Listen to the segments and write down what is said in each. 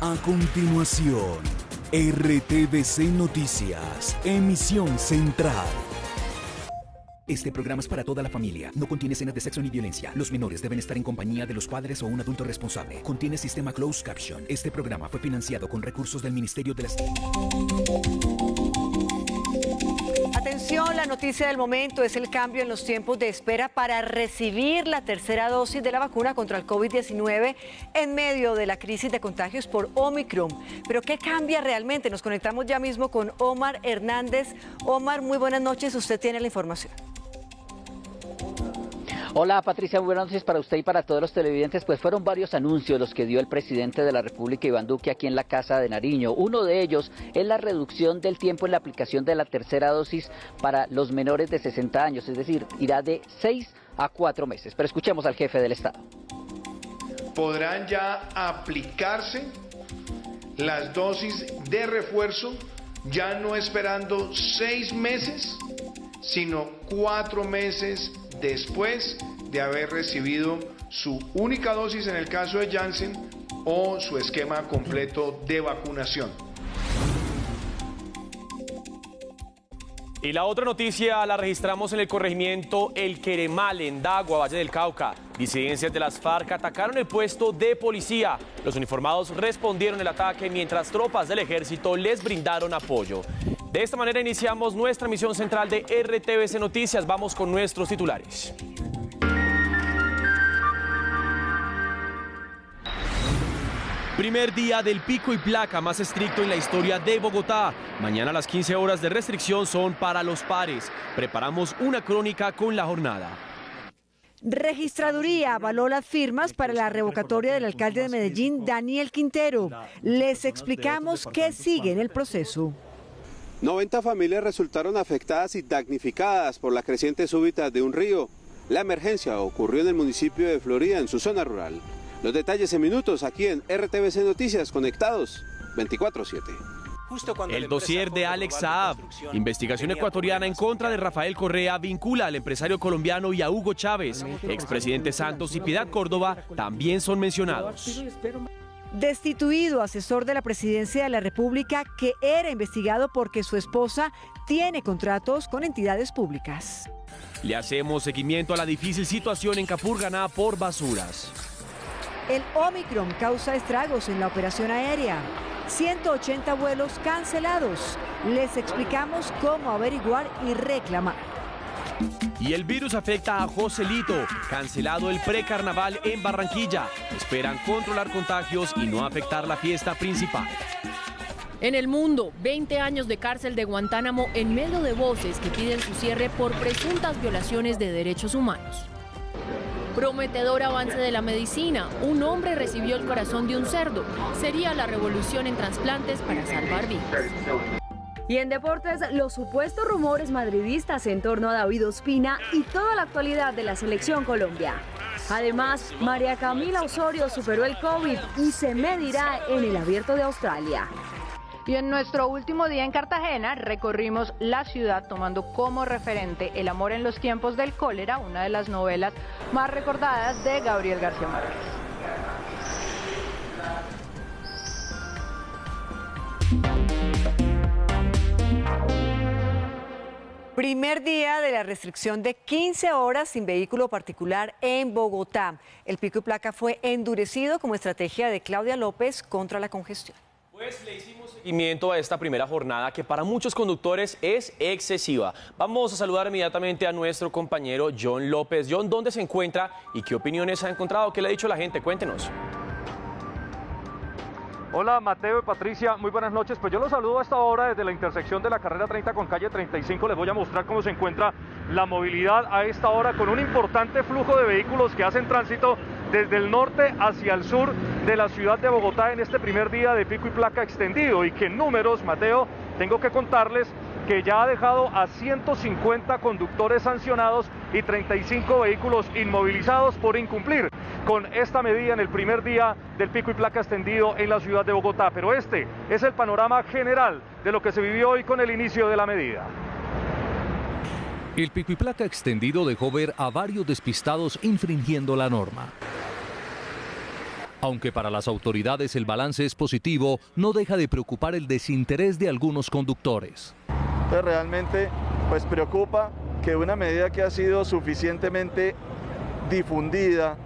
A continuación, RTVC Noticias, emisión central. Este programa es para toda la familia. No contiene escenas de sexo ni violencia. Los menores deben estar en compañía de los padres o un adulto responsable. Contiene sistema closed caption. Este programa fue financiado con recursos del Ministerio de la... Atención, la noticia del momento es el cambio en los tiempos de espera para recibir la tercera dosis de la vacuna contra el COVID-19 en medio de la crisis de contagios por Omicron. Pero ¿qué cambia realmente? Nos conectamos ya mismo con Omar Hernández. Omar, muy buenas noches. Usted tiene la información. Hola Patricia, muy buenas noches para usted y para todos los televidentes. Pues fueron varios anuncios los que dio el presidente de la República, Iván Duque, aquí en la Casa de Nariño. Uno de ellos es la reducción del tiempo en la aplicación de la tercera dosis para los menores de 60 años, es decir, irá de 6 a 4 meses. Pero escuchemos al jefe del Estado. Podrán ya aplicarse las dosis de refuerzo, ya no esperando 6 meses, sino 4 meses después de haber recibido su única dosis en el caso de Janssen o su esquema completo de vacunación. Y la otra noticia la registramos en el corregimiento El Queremal, en Dagua, Valle del Cauca. Disidencias de las FARC atacaron el puesto de policía. Los uniformados respondieron el ataque mientras tropas del ejército les brindaron apoyo. De esta manera iniciamos nuestra misión central de RTVC Noticias. Vamos con nuestros titulares. Primer día del pico y placa más estricto en la historia de Bogotá. Mañana las 15 horas de restricción son para los pares. Preparamos una crónica con la jornada. Registraduría avaló las firmas para la revocatoria del alcalde de Medellín, Daniel Quintero. Les explicamos qué sigue en el proceso. 90 familias resultaron afectadas y damnificadas por la creciente súbita de un río. La emergencia ocurrió en el municipio de Florida, en su zona rural. Los detalles en minutos aquí en RTVC Noticias, conectados 24/7. El dossier de Alex Saab, investigación ecuatoriana en contra de Rafael Correa, vincula al empresario colombiano y a Hugo Chávez. Expresidente Santos y Piedad Córdoba también son mencionados. Destituido asesor de la Presidencia de la República que era investigado porque su esposa tiene contratos con entidades públicas. Le hacemos seguimiento a la difícil situación en Capurganá por basuras. El Omicron causa estragos en la operación aérea. 180 vuelos cancelados. Les explicamos cómo averiguar y reclamar. Y el virus afecta a Joselito, cancelado el precarnaval en Barranquilla. Esperan controlar contagios y no afectar la fiesta principal. En el mundo, 20 años de cárcel de Guantánamo en medio de voces que piden su cierre por presuntas violaciones de derechos humanos. Prometedor avance de la medicina, un hombre recibió el corazón de un cerdo. Sería la revolución en trasplantes para salvar vidas. Y en deportes, los supuestos rumores madridistas en torno a David Ospina y toda la actualidad de la Selección Colombia. Además, María Camila Osorio superó el COVID y se medirá en el Abierto de Australia. Y en nuestro último día en Cartagena recorrimos la ciudad tomando como referente El amor en los tiempos del cólera, una de las novelas más recordadas de Gabriel García Márquez. Primer día de la restricción de 15 horas sin vehículo particular en Bogotá. El pico y placa fue endurecido como estrategia de Claudia López contra la congestión. Pues le hicimos seguimiento a esta primera jornada que para muchos conductores es excesiva. Vamos a saludar inmediatamente a nuestro compañero John López. John, ¿dónde se encuentra y qué opiniones ha encontrado? ¿Qué le ha dicho la gente? Cuéntenos. Hola Mateo y Patricia, muy buenas noches. Pues yo los saludo a esta hora desde la intersección de la carrera 30 con calle 35. Les voy a mostrar cómo se encuentra la movilidad a esta hora con un importante flujo de vehículos que hacen tránsito desde el norte hacia el sur de la ciudad de Bogotá en este primer día de pico y placa extendido y que en números, Mateo, tengo que contarles que ya ha dejado a 150 conductores sancionados y 35 vehículos inmovilizados por incumplir con esta medida en el primer día del pico y placa extendido en la ciudad de Bogotá. Pero este es el panorama general de lo que se vivió hoy con el inicio de la medida. El pico y placa extendido dejó ver a varios despistados infringiendo la norma. Aunque para las autoridades el balance es positivo, no deja de preocupar el desinterés de algunos conductores. Entonces realmente pues preocupa que una medida que ha sido suficientemente difundida,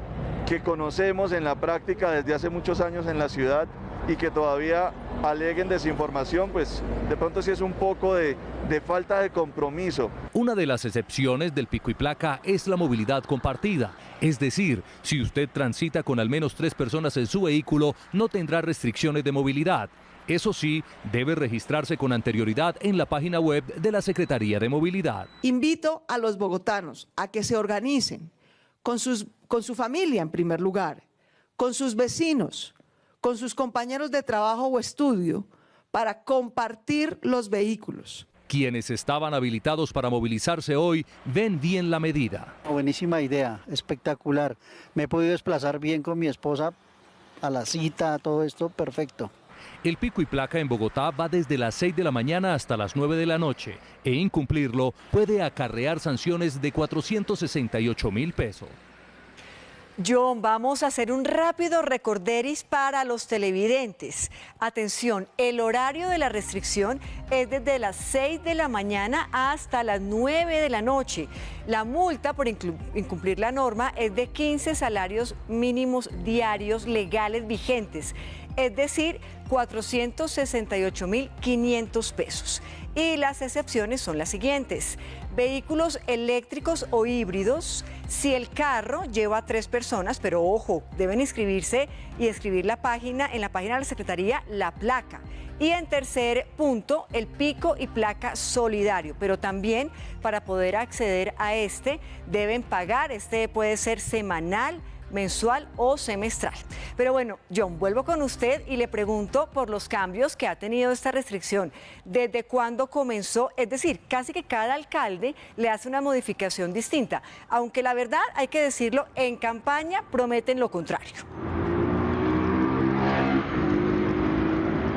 que conocemos en la práctica desde hace muchos años en la ciudad y que todavía aleguen desinformación, pues de pronto sí es un poco de falta de compromiso. Una de las excepciones del pico y placa es la movilidad compartida. Es decir, si usted transita con al menos 3 personas en su vehículo, no tendrá restricciones de movilidad. Eso sí, debe registrarse con anterioridad en la página web de la Secretaría de Movilidad. Invito a los bogotanos a que se organicen con su familia en primer lugar, con sus vecinos, con sus compañeros de trabajo o estudio, para compartir los vehículos. Quienes estaban habilitados para movilizarse hoy ven bien la medida. Buenísima idea, espectacular. Me he podido desplazar bien con mi esposa a la cita, todo esto perfecto. El pico y placa en Bogotá va desde las 6 de la mañana hasta las 9 de la noche e incumplirlo puede acarrear sanciones de 468.000 pesos. John, vamos a hacer un rápido recorderis para los televidentes. Atención, el horario de la restricción es desde las 6 de la mañana hasta las 9 de la noche. La multa por incumplir la norma es de 15 salarios mínimos diarios legales vigentes, es decir, 468.500 pesos. Y las excepciones son las siguientes: vehículos eléctricos o híbridos, si el carro lleva a 3 personas, pero ojo, deben inscribirse y escribir en la página de la Secretaría la placa. Y en tercer punto, el pico y placa solidario, pero también para poder acceder a este deben pagar, este puede ser semanal, mensual o semestral. Pero bueno, John, vuelvo con usted y le pregunto por los cambios que ha tenido esta restricción. ¿Desde cuándo comenzó? Es decir, casi que cada alcalde le hace una modificación distinta, aunque la verdad, hay que decirlo, en campaña prometen lo contrario.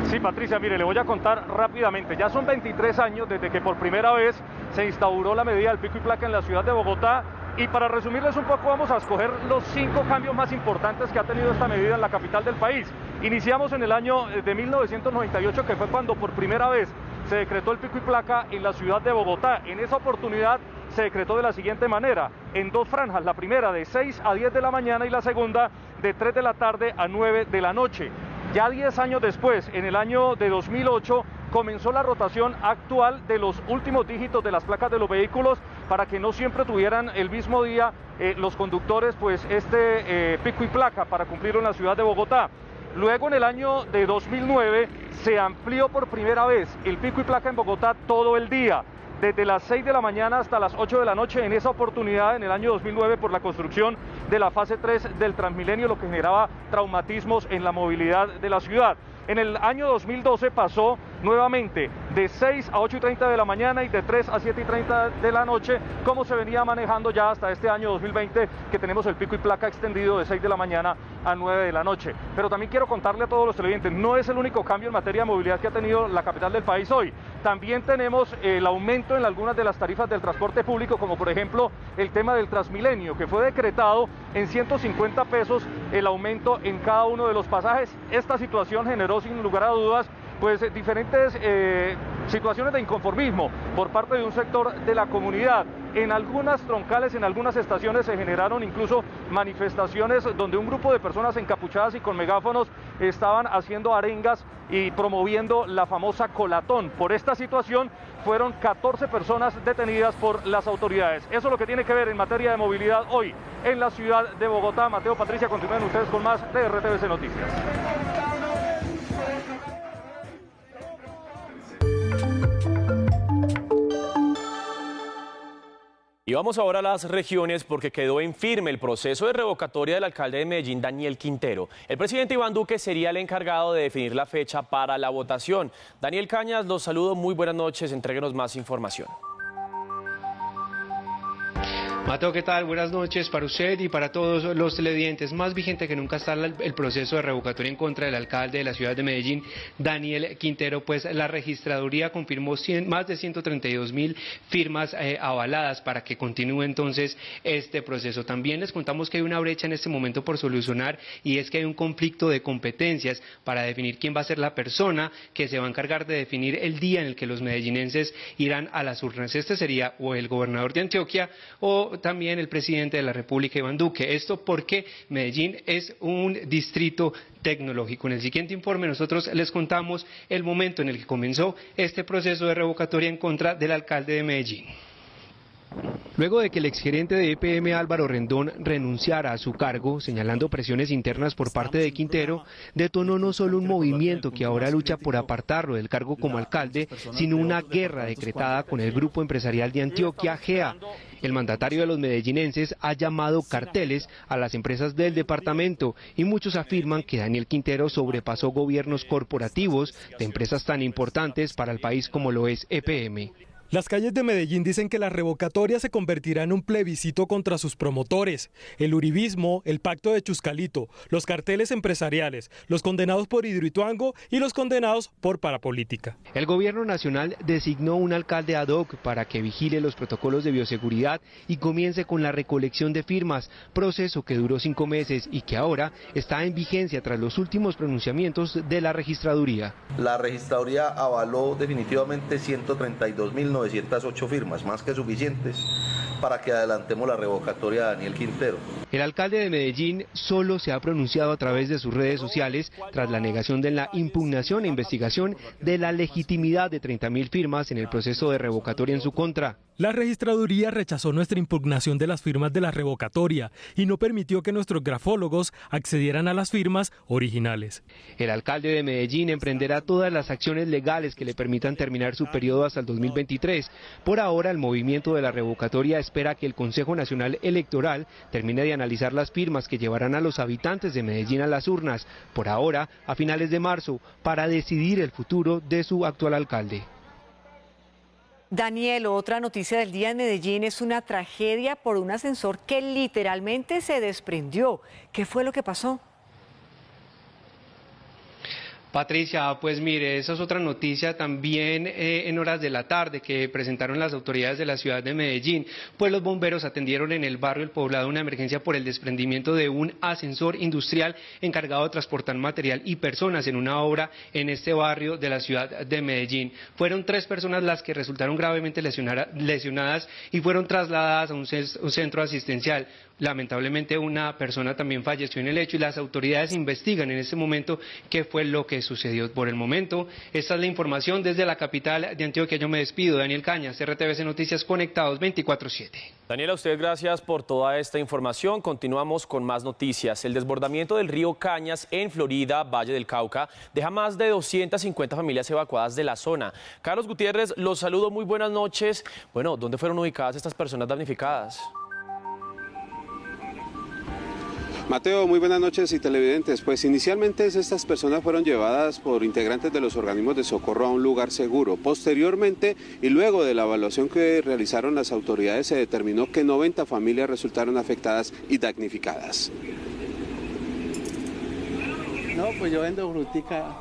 Sí, Patricia, mire, le voy a contar rápidamente. Ya son 23 años desde que por primera vez se instauró la medida del pico y placa en la ciudad de Bogotá. Y para resumirles un poco, vamos a escoger los 5 cambios más importantes que ha tenido esta medida en la capital del país. Iniciamos en el año de 1998, que fue cuando por primera vez se decretó el pico y placa en la ciudad de Bogotá. En esa oportunidad se decretó de la siguiente manera, en 2 franjas, la primera de 6 a 10 de la mañana y la segunda de 3 de la tarde a 9 de la noche. Ya 10 años después, en el año de 2008, comenzó la rotación actual de los últimos dígitos de las placas de los vehículos para que no siempre tuvieran el mismo día los conductores pues pico y placa para cumplirlo en la ciudad de Bogotá. Luego, en el año de 2009, se amplió por primera vez el pico y placa en Bogotá todo el día, desde las 6 de la mañana hasta las 8 de la noche. En esa oportunidad, en el año 2009, por la construcción de la fase 3 del Transmilenio, lo que generaba traumatismos en la movilidad de la ciudad. En el año 2012 pasó nuevamente de 6 a 8:30 de la mañana y de 3 a 7:30 de la noche, como se venía manejando ya hasta este año 2020, que tenemos el pico y placa extendido de 6 de la mañana a 9 de la noche. Pero también quiero contarle a todos los televidentes, no es el único cambio en materia de movilidad que ha tenido la capital del país hoy. También tenemos el aumento en algunas de las tarifas del transporte público, como por ejemplo el tema del Transmilenio, que fue decretado en 150 pesos el aumento en cada uno de los pasajes. Esta situación generó sin lugar a dudas pues diferentes situaciones de inconformismo por parte de un sector de la comunidad. En algunas troncales, en algunas estaciones se generaron incluso manifestaciones donde un grupo de personas encapuchadas y con megáfonos estaban haciendo arengas y promoviendo la famosa colatón. Por esta situación fueron 14 personas detenidas por las autoridades. Eso es lo que tiene que ver en materia de movilidad hoy en la ciudad de Bogotá. Mateo, Patricia, continúen ustedes con más de RTVC Noticias. Y vamos ahora a las regiones porque quedó en firme el proceso de revocatoria del alcalde de Medellín, Daniel Quintero. El presidente Iván Duque sería el encargado de definir la fecha para la votación. Daniel Cañas, los saludo, muy buenas noches, entréguenos más información. Mateo, ¿qué tal? Buenas noches para usted y para todos los televidentes. Más vigente que nunca está el proceso de revocatoria en contra del alcalde de la ciudad de Medellín, Daniel Quintero, pues la registraduría confirmó más de 132.000 firmas avaladas para que continúe entonces este proceso. También les contamos que hay una brecha en este momento por solucionar, y es que hay un conflicto de competencias para definir quién va a ser la persona que se va a encargar de definir el día en el que los medellinenses irán a las urnas. Este sería o el gobernador de Antioquia o también el presidente de la República, Iván Duque. Esto porque Medellín es un distrito tecnológico. En el siguiente informe nosotros les contamos el momento en el que comenzó este proceso de revocatoria en contra del alcalde de Medellín. Luego de que el exgerente de EPM, Álvaro Rendón, renunciara a su cargo, señalando presiones internas por parte de Quintero, detonó no solo un movimiento que ahora lucha por apartarlo del cargo como alcalde, sino una guerra decretada con el grupo empresarial de Antioquia, GEA. El mandatario de los medellinenses ha llamado carteles a las empresas del departamento, y muchos afirman que Daniel Quintero sobrepasó gobiernos corporativos de empresas tan importantes para el país como lo es EPM. Las calles de Medellín dicen que la revocatoria se convertirá en un plebiscito contra sus promotores, el uribismo, el pacto de Chuscalito, los carteles empresariales, los condenados por Hidroituango y los condenados por parapolítica. El gobierno nacional designó un alcalde ad hoc para que vigile los protocolos de bioseguridad y comience con la recolección de firmas, proceso que duró 5 meses y que ahora está en vigencia tras los últimos pronunciamientos de la registraduría. La registraduría avaló definitivamente 132.908 firmas, más que suficientes para que adelantemos la revocatoria de Daniel Quintero. El alcalde de Medellín solo se ha pronunciado a través de sus redes sociales tras la negación de la impugnación e investigación de la legitimidad de 30.000 firmas en el proceso de revocatoria en su contra. La registraduría rechazó nuestra impugnación de las firmas de la revocatoria y no permitió que nuestros grafólogos accedieran a las firmas originales. El alcalde de Medellín emprenderá todas las acciones legales que le permitan terminar su periodo hasta el 2023. Por ahora, el movimiento de la revocatoria espera que el Consejo Nacional Electoral termine de analizar las firmas que llevarán a los habitantes de Medellín a las urnas, por ahora a finales de marzo, para decidir el futuro de su actual alcalde. Daniel, otra noticia del día en Medellín es una tragedia por un ascensor que literalmente se desprendió. ¿Qué fue lo que pasó? Patricia, pues mire, esa es otra noticia también en horas de la tarde que presentaron las autoridades de la ciudad de Medellín, pues los bomberos atendieron en el barrio El Poblado una emergencia por el desprendimiento de un ascensor industrial encargado de transportar material y personas en una obra en este barrio de la ciudad de Medellín. Fueron 3 personas las que resultaron gravemente lesionadas y fueron trasladadas a un centro asistencial. Lamentablemente una persona también falleció en el hecho y las autoridades investigan en este momento qué fue lo que sucedió. Por el momento, esta es la información desde la capital de Antioquia. Yo me despido, Daniel Cañas, RTVC Noticias, conectados 24/7. Daniel, a usted gracias por toda esta información. Continuamos con más noticias. El desbordamiento del río Cañas en Florida, Valle del Cauca, deja más de 250 familias evacuadas de la zona. Carlos Gutiérrez, los saludo, muy buenas noches. Bueno, ¿dónde fueron ubicadas estas personas damnificadas? Mateo, muy buenas noches y televidentes. Pues inicialmente estas personas fueron llevadas por integrantes de los organismos de socorro a un lugar seguro. Posteriormente y luego de la evaluación que realizaron las autoridades se determinó que 90 familias resultaron afectadas y damnificadas. No, pues yo vendo frutica.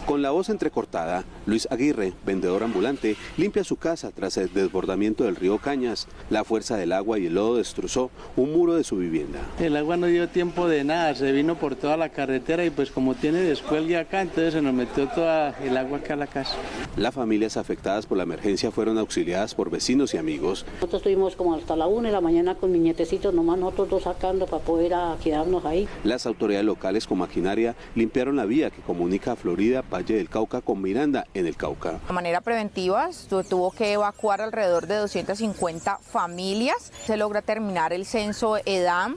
Con la voz entrecortada, Luis Aguirre, vendedor ambulante, limpia su casa tras el desbordamiento del río Cañas. La fuerza del agua y el lodo destrozó un muro de su vivienda. El agua no dio tiempo de nada, se vino por toda la carretera y pues como tiene descuelgue acá, entonces se nos metió toda el agua acá a la casa. Las familias afectadas por la emergencia fueron auxiliadas por vecinos y amigos. Nosotros estuvimos como hasta la 1 de la mañana con mis nietecitos, nomás nosotros 2 sacando para poder quedarnos ahí. Las autoridades locales con maquinaria limpiaron la vía que comunica a Florida, Valle del Cauca con Miranda en el Cauca. De manera preventiva tuvo que evacuar alrededor de 250 familias. Se logra terminar el censo EDAM,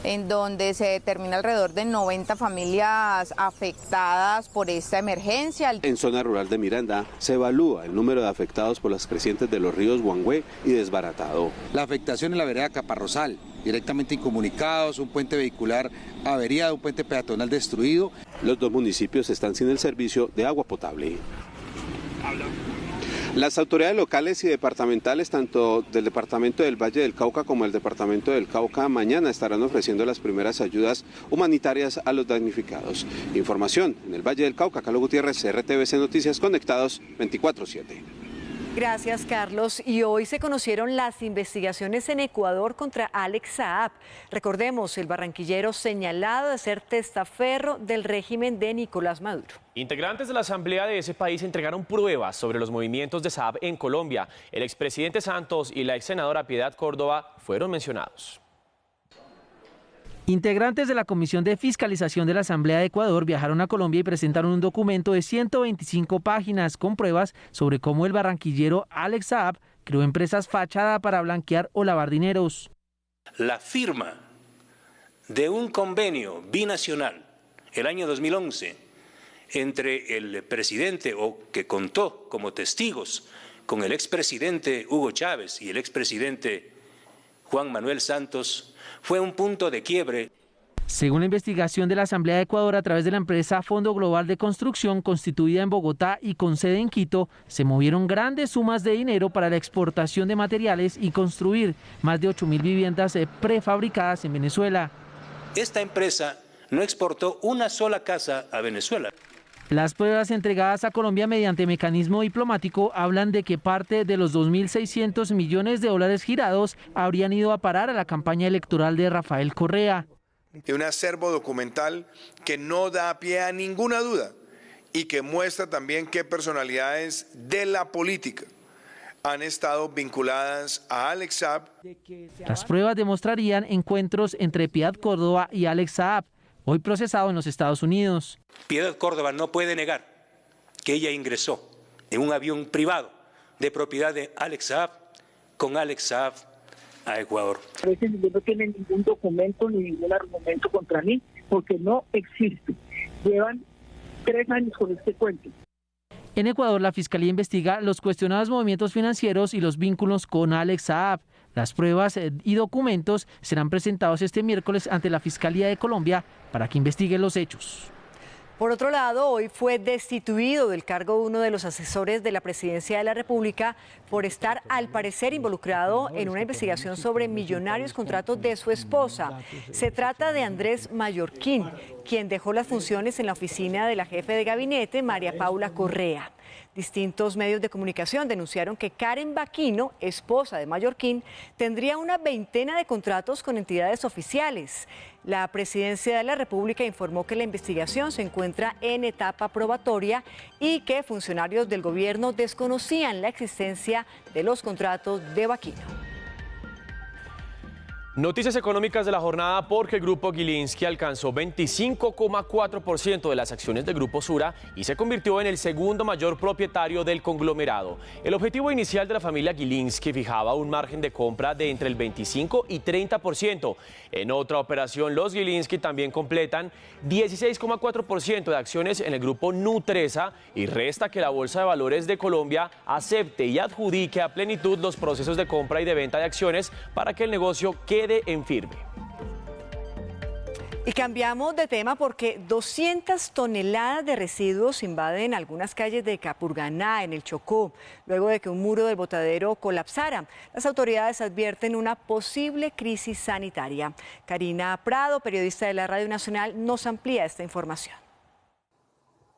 en donde se determina alrededor de 90 familias afectadas por esta emergencia. En zona rural de Miranda se evalúa el número de afectados por las crecientes de los ríos Guangüe y Desbaratado. La afectación en la vereda Caparrosal, directamente incomunicados, un puente vehicular averiado, un puente peatonal destruido. Los 2 municipios están sin el servicio de agua potable. Las autoridades locales y departamentales, tanto del departamento del Valle del Cauca como el departamento del Cauca, mañana estarán ofreciendo las primeras ayudas humanitarias a los damnificados. Información en el Valle del Cauca, Carlos Gutiérrez, RTVC Noticias, conectados 24/7. Gracias, Carlos. Y hoy se conocieron las investigaciones en Ecuador contra Alex Saab. Recordemos, el barranquillero señalado de ser testaferro del régimen de Nicolás Maduro. Integrantes de la asamblea de ese país entregaron pruebas sobre los movimientos de Saab en Colombia. El expresidente Santos y la exsenadora Piedad Córdoba fueron mencionados. Integrantes de la Comisión de Fiscalización de la Asamblea de Ecuador viajaron a Colombia y presentaron un documento de 125 páginas con pruebas sobre cómo el barranquillero Alex Saab creó empresas fachada para blanquear o lavar dineros. La firma de un convenio binacional el año 2011 entre el presidente, o que contó como testigos con el expresidente Hugo Chávez y el expresidente Juan Manuel Santos, fue un punto de quiebre. Según la investigación de la Asamblea de Ecuador, a través de la empresa Fondo Global de Construcción, constituida en Bogotá y con sede en Quito, se movieron grandes sumas de dinero para la exportación de materiales y construir más de 8.000 viviendas prefabricadas en Venezuela. Esta empresa no exportó una sola casa a Venezuela. Las pruebas entregadas a Colombia mediante mecanismo diplomático hablan de que parte de los 2.600 millones de dólares girados habrían ido a parar a la campaña electoral de Rafael Correa. Un acervo documental que no da pie a ninguna duda y que muestra también qué personalidades de la política han estado vinculadas a Alex Saab. Las pruebas demostrarían encuentros entre Piedad Córdoba y Alex Saab, hoy procesado en los Estados Unidos. Piedad Córdoba no puede negar que ella ingresó en un avión privado de propiedad de Alex Saab con Alex Saab a Ecuador. A veces no tienen ningún documento ni ningún argumento contra mí porque no existe. Llevan 3 años con este cuento. En Ecuador, la Fiscalía investiga los cuestionados movimientos financieros y los vínculos con Alex Saab. Las pruebas y documentos serán presentados este miércoles ante la Fiscalía de Colombia para que investigue los hechos. Por otro lado, hoy fue destituido del cargo uno de los asesores de la Presidencia de la República por estar, al parecer, involucrado en una investigación sobre millonarios contratos de su esposa. Se trata de Andrés Mallorquín, quien dejó las funciones en la oficina de la jefe de gabinete, María Paula Correa. Distintos medios de comunicación denunciaron que Karen Baquino, esposa de Mallorquín, tendría una veintena de contratos con entidades oficiales. La Presidencia de la República informó que la investigación se encuentra en etapa probatoria y que funcionarios del gobierno desconocían la existencia de los contratos de Baquino. Noticias económicas de la jornada, porque el Grupo Gilinski alcanzó 25,4% de las acciones del Grupo Sura y se convirtió en el segundo mayor propietario del conglomerado. El objetivo inicial de la familia Gilinski fijaba un margen de compra de entre el 25 y 30%. En otra operación, los Gilinski también completan 16,4% de acciones en el Grupo Nutresa, y resta que la Bolsa de Valores de Colombia acepte y adjudique a plenitud los procesos de compra y de venta de acciones para que el negocio quede en firme. Y cambiamos de tema porque 200 toneladas de residuos invaden algunas calles de Capurganá, en el Chocó, luego de que un muro del botadero colapsara. Las autoridades advierten una posible crisis sanitaria. Karina Prado, periodista de la Radio Nacional, nos amplía esta información.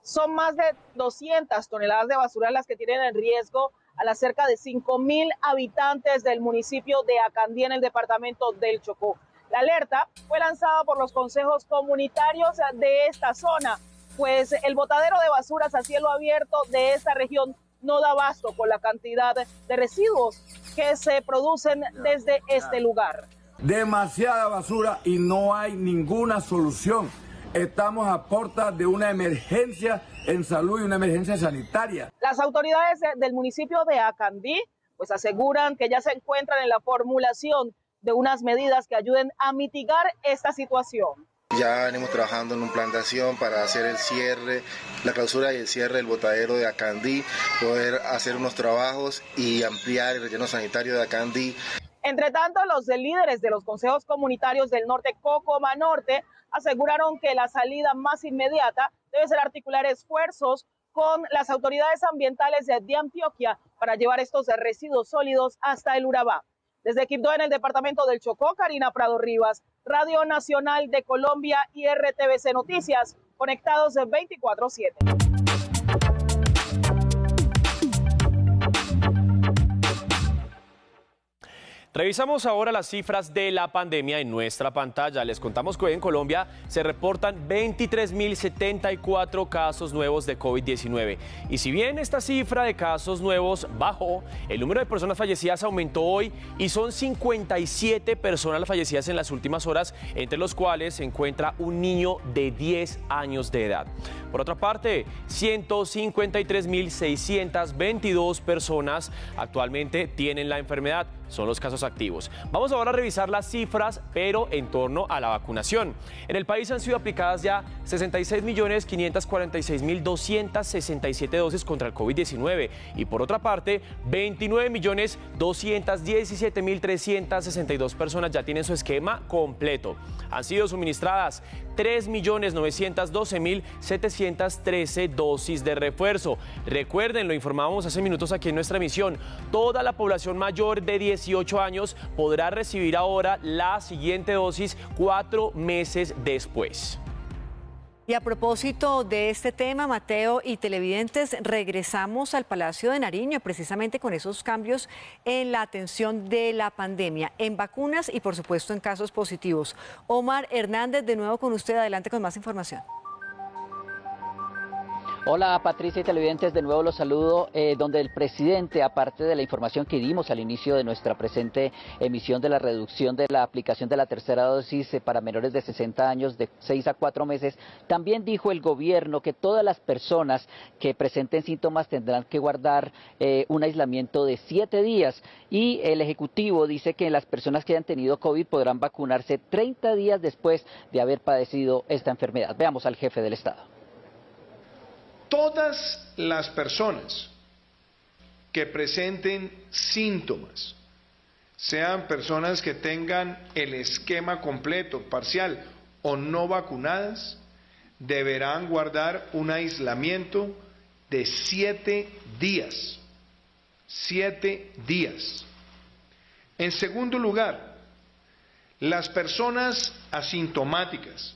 Son más de 200 toneladas de basura las que tienen en riesgo a las cerca de 5.000 habitantes del municipio de Acandí, en el departamento del Chocó. La alerta fue lanzada por los consejos comunitarios de esta zona, pues el botadero de basuras a cielo abierto de esta región no da abasto con la cantidad de residuos que se producen desde este lugar. Demasiada basura y no hay ninguna solución. Estamos a puerta de una emergencia en salud y una emergencia sanitaria. Las autoridades del municipio de Acandí pues aseguran que ya se encuentran en la formulación de unas medidas que ayuden a mitigar esta situación. Ya venimos trabajando en un plan de acción para hacer el cierre, la clausura y el cierre del botadero de Acandí, poder hacer unos trabajos y ampliar el relleno sanitario de Acandí. Entre tanto, los líderes de los consejos comunitarios del norte, Cocoma Norte, aseguraron que la salida más inmediata debe ser articular esfuerzos con las autoridades ambientales de Antioquia para llevar estos residuos sólidos hasta el Urabá. Desde Quibdó, en el departamento del Chocó, Karina Prado Rivas, Radio Nacional de Colombia y RTVC Noticias, conectados 24/7. Revisamos ahora las cifras de la pandemia en nuestra pantalla. Les contamos que hoy en Colombia se reportan 23.074 casos nuevos de COVID-19. Y si bien esta cifra de casos nuevos bajó, el número de personas fallecidas aumentó hoy y son 57 personas las fallecidas en las últimas horas, entre los cuales se encuentra un niño de 10 años de edad. Por otra parte, 153.622 personas actualmente tienen la enfermedad. Son los casos activos. Vamos ahora a revisar las cifras, pero en torno a la vacunación. En el país han sido aplicadas ya 66.546.267 dosis contra el COVID-19 y por otra parte, 29.217.362 personas ya tienen su esquema completo. Han sido suministradas 3.912.713 dosis de refuerzo. Recuerden, lo informábamos hace minutos aquí en nuestra emisión, toda la población mayor de 18 años podrá recibir ahora la siguiente dosis 4 meses después. Y a propósito de este tema, Mateo y televidentes, regresamos al Palacio de Nariño, precisamente con esos cambios en la atención de la pandemia, en vacunas y por supuesto en casos positivos. Omar Hernández, de nuevo con usted, adelante con más información. Hola Patricia y televidentes, de nuevo los saludo, donde el presidente, aparte de la información que dimos al inicio de nuestra presente emisión de la reducción de la aplicación de la tercera dosis para menores de 60 años de 6 a 4 meses, también dijo el gobierno que todas las personas que presenten síntomas tendrán que guardar un aislamiento de 7 días y el Ejecutivo dice que las personas que hayan tenido COVID podrán vacunarse 30 días después de haber padecido esta enfermedad. Veamos al jefe del Estado. Todas las personas que presenten síntomas, sean personas que tengan el esquema completo, parcial o no vacunadas, deberán guardar un aislamiento de 7 días. 7 días. En segundo lugar, las personas asintomáticas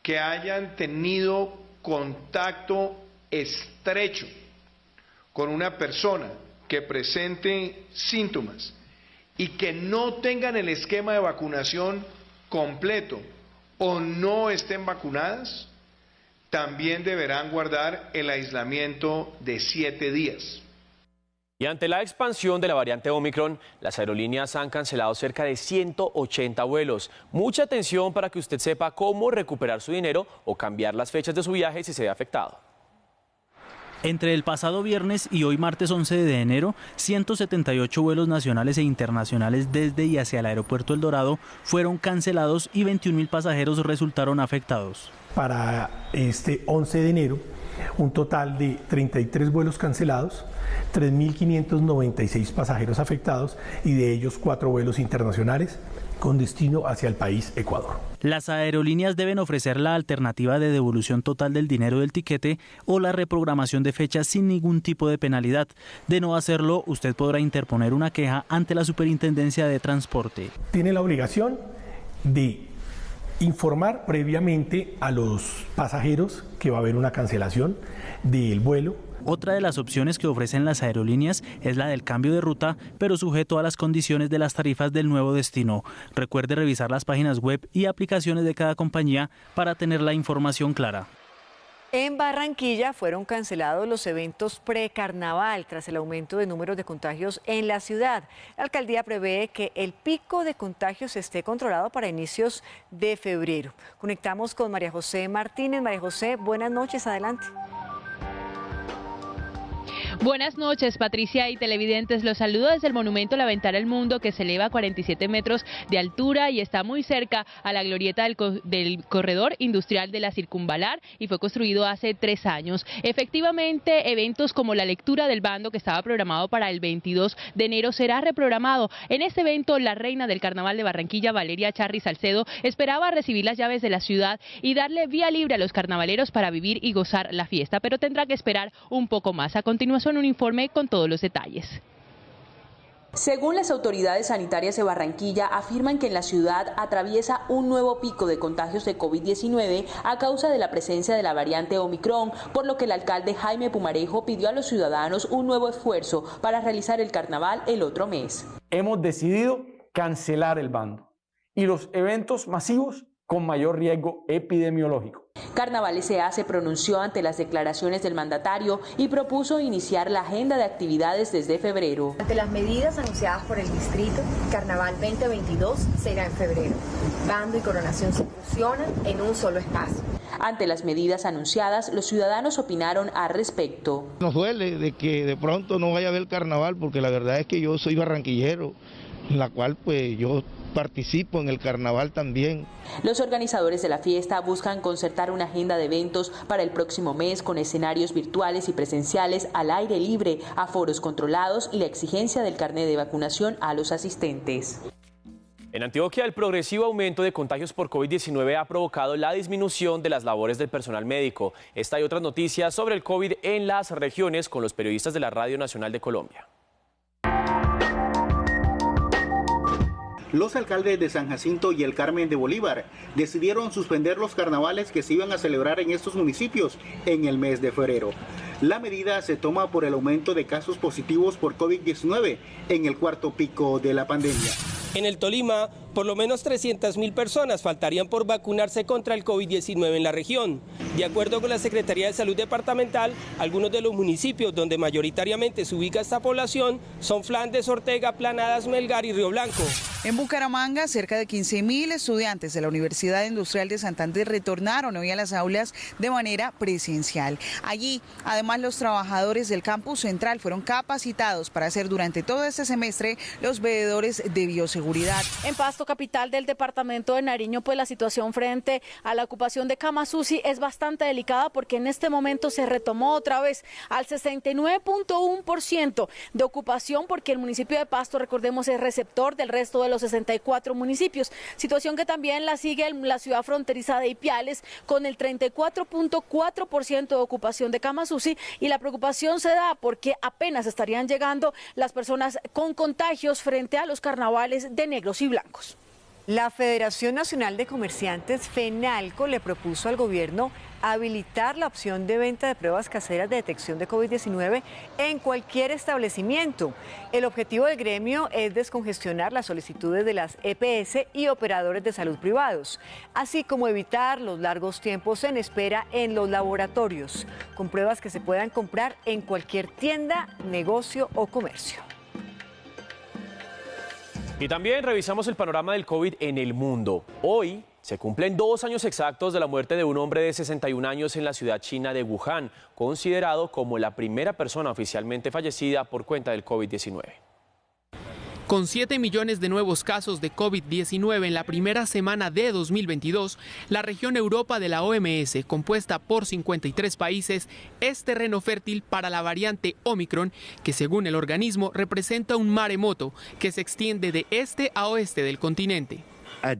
que hayan tenido contacto estrecho con una persona que presente síntomas y que no tengan el esquema de vacunación completo o no estén vacunadas, también deberán guardar el aislamiento de 7 días. Y ante la expansión de la variante Omicron, las aerolíneas han cancelado cerca de 180 vuelos. Mucha atención para que usted sepa cómo recuperar su dinero o cambiar las fechas de su viaje si se ve afectado. Entre el pasado viernes y hoy martes 11 de enero, 178 vuelos nacionales e internacionales desde y hacia el aeropuerto El Dorado fueron cancelados y 21.000 pasajeros resultaron afectados. Para este 11 de enero, un total de 33 vuelos cancelados, 3.596 pasajeros afectados y de ellos 4 vuelos internacionales con destino hacia el país Ecuador. Las aerolíneas deben ofrecer la alternativa de devolución total del dinero del tiquete o la reprogramación de fechas sin ningún tipo de penalidad. De no hacerlo, usted podrá interponer una queja ante la Superintendencia de Transporte. Tiene la obligación de informar previamente a los pasajeros que va a haber una cancelación del vuelo. Otra de las opciones que ofrecen las aerolíneas es la del cambio de ruta, pero sujeto a las condiciones de las tarifas del nuevo destino. Recuerde revisar las páginas web y aplicaciones de cada compañía para tener la información clara. En Barranquilla fueron cancelados los eventos precarnaval tras el aumento de números de contagios en la ciudad. La alcaldía prevé que el pico de contagios esté controlado para inicios de febrero. Conectamos con María José Martínez. María José, buenas noches, adelante. Buenas noches, Patricia y televidentes. Los saludo desde el monumento La Ventana al Mundo, que se eleva a 47 metros de altura y está muy cerca a la glorieta del corredor industrial de la Circunvalar, y fue construido hace 3 años. Efectivamente, eventos como la lectura del bando, que estaba programado para el 22 de enero, será reprogramado. En este evento, la reina del Carnaval de Barranquilla, Valeria Charri Salcedo, esperaba recibir las llaves de la ciudad y darle vía libre a los carnavaleros para vivir y gozar la fiesta, pero tendrá que esperar un poco más. A continuación, un informe con todos los detalles. Según las autoridades sanitarias de Barranquilla, afirman que en la ciudad atraviesa un nuevo pico de contagios de COVID-19 a causa de la presencia de la variante Omicron, por lo que el alcalde Jaime Pumarejo pidió a los ciudadanos un nuevo esfuerzo para realizar el carnaval el otro mes. Hemos decidido cancelar el bando y los eventos masivos con mayor riesgo epidemiológico. Carnaval S.A. se pronunció ante las declaraciones del mandatario y propuso iniciar la agenda de actividades desde febrero. Ante las medidas anunciadas por el distrito, Carnaval 2022 será en febrero. Bando y coronación se fusionan en un solo espacio. Ante las medidas anunciadas, los ciudadanos opinaron al respecto. Nos duele de que de pronto no vaya a haber carnaval, porque la verdad es que yo soy barranquillero, en la cual pues yo participo en el carnaval también. Los organizadores de la fiesta buscan concertar una agenda de eventos para el próximo mes con escenarios virtuales y presenciales al aire libre, aforos controlados y la exigencia del carnet de vacunación a los asistentes. En Antioquia, el progresivo aumento de contagios por COVID-19 ha provocado la disminución de las labores del personal médico. Esta y otras noticias sobre el COVID en las regiones con los periodistas de la Radio Nacional de Colombia. Los alcaldes de San Jacinto y El Carmen de Bolívar decidieron suspender los carnavales que se iban a celebrar en estos municipios en el mes de febrero. La medida se toma por el aumento de casos positivos por COVID-19 en el cuarto pico de la pandemia. En el Tolima, por lo menos 300.000 personas faltarían por vacunarse contra el COVID-19 en la región. De acuerdo con la Secretaría de Salud Departamental, algunos de los municipios donde mayoritariamente se ubica esta población son Flandes, Ortega, Planadas, Melgar y Río Blanco. En Bucaramanga, cerca de 15.000 estudiantes de la Universidad Industrial de Santander retornaron hoy a las aulas de manera presencial. Allí, además, los trabajadores del campus central fueron capacitados para hacer durante todo este semestre los veedores de bioseguridad. En Pasto, capital del departamento de Nariño, pues la situación frente a la ocupación de camas UCI es bastante delicada, porque en este momento se retomó otra vez al 69.1% de ocupación, porque el municipio de Pasto, recordemos, es receptor del resto de los 64 municipios, situación que también la sigue la ciudad fronteriza de Ipiales con el 34.4% de ocupación de camas UCI, y la preocupación se da porque apenas estarían llegando las personas con contagios frente a los carnavales de negros y blancos. La Federación Nacional de Comerciantes, FENALCO, le propuso al gobierno habilitar la opción de venta de pruebas caseras de detección de COVID-19 en cualquier establecimiento. El objetivo del gremio es descongestionar las solicitudes de las EPS y operadores de salud privados, así como evitar los largos tiempos en espera en los laboratorios, con pruebas que se puedan comprar en cualquier tienda, negocio o comercio. Y también revisamos el panorama del COVID en el mundo. Hoy se cumplen 2 años exactos de la muerte de un hombre de 61 años en la ciudad china de Wuhan, considerado como la primera persona oficialmente fallecida por cuenta del COVID-19. Con 7 millones de nuevos casos de COVID-19 en la primera semana de 2022, la región Europa de la OMS, compuesta por 53 países, es terreno fértil para la variante Omicron, que según el organismo representa un maremoto que se extiende de este a oeste del continente. A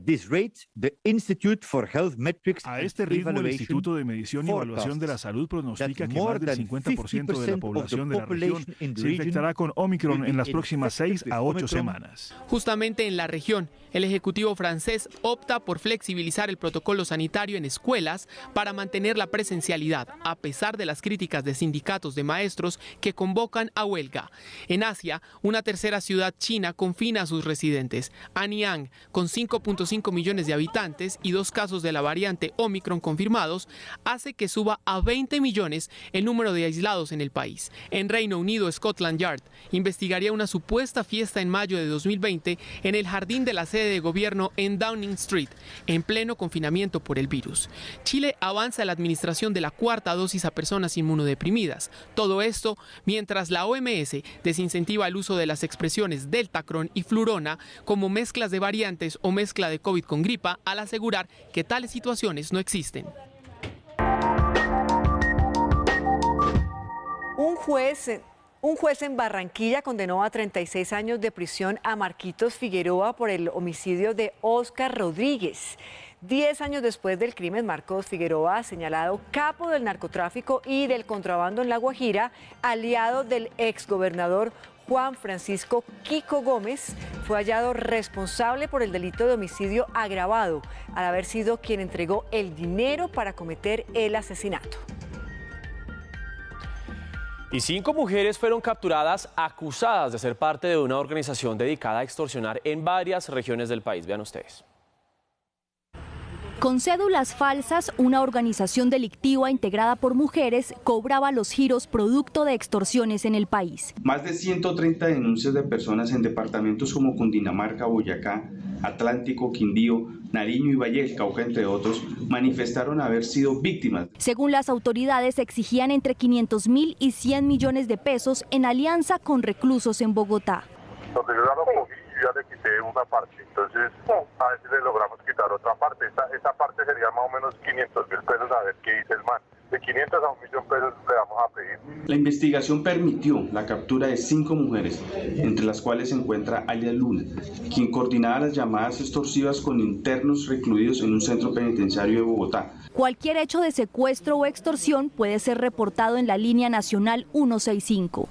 este ritmo, el Instituto de Medición y Evaluación de la Salud pronostica que más del 50% de la población de la región se infectará con Omicron en las próximas 6 a 8 semanas. Justamente en la región, el Ejecutivo francés opta por flexibilizar el protocolo sanitario en escuelas para mantener la presencialidad, a pesar de las críticas de sindicatos de maestros que convocan a huelga. En Asia, una tercera ciudad china confina a sus residentes, Anyang, con 5 1.5 millones de habitantes y 2 casos de la variante Omicron confirmados, hace que suba a 20 millones el número de aislados en el país. En Reino Unido, Scotland Yard investigaría una supuesta fiesta en mayo de 2020 en el jardín de la sede de gobierno en Downing Street, en pleno confinamiento por el virus. Chile avanza la administración de la 4ª dosis a personas inmunodeprimidas. Todo esto mientras la OMS desincentiva el uso de las expresiones Deltacron y Flurona como mezclas de variantes o mezcla de COVID con gripa, al asegurar que tales situaciones no existen. Un juez en Barranquilla condenó a 36 años de prisión a Marquitos Figueroa por el homicidio de Óscar Rodríguez. 10 años después del crimen, Marcos Figueroa, señalado capo del narcotráfico y del contrabando en La Guajira, aliado del exgobernador Juan Francisco Kiko Gómez, fue hallado responsable por el delito de homicidio agravado, al haber sido quien entregó el dinero para cometer el asesinato. Y 5 mujeres fueron capturadas acusadas de ser parte de una organización dedicada a extorsionar en varias regiones del país. Vean ustedes. Con cédulas falsas, una organización delictiva integrada por mujeres cobraba los giros producto de extorsiones en el país. Más de 130 denuncias de personas en departamentos como Cundinamarca, Boyacá, Atlántico, Quindío, Nariño y Valle del Cauca, entre otros, manifestaron haber sido víctimas. Según las autoridades, exigían entre 500.000 y 100 millones de pesos en alianza con reclusos en Bogotá. Donde yo ya lo cogí, yo ya le quité una parte, entonces a ver si le logramos quitar otra parte. Esta parte sería más o menos 500.000 pesos, a ver qué dice el man. De 500 a 1.000.000 pesos le vamos a pedir. La investigación permitió la captura de 5 mujeres, entre las cuales se encuentra Alias Luna, quien coordinaba las llamadas extorsivas con internos recluidos en un centro penitenciario de Bogotá. Cualquier hecho de secuestro o extorsión puede ser reportado en la línea nacional 165.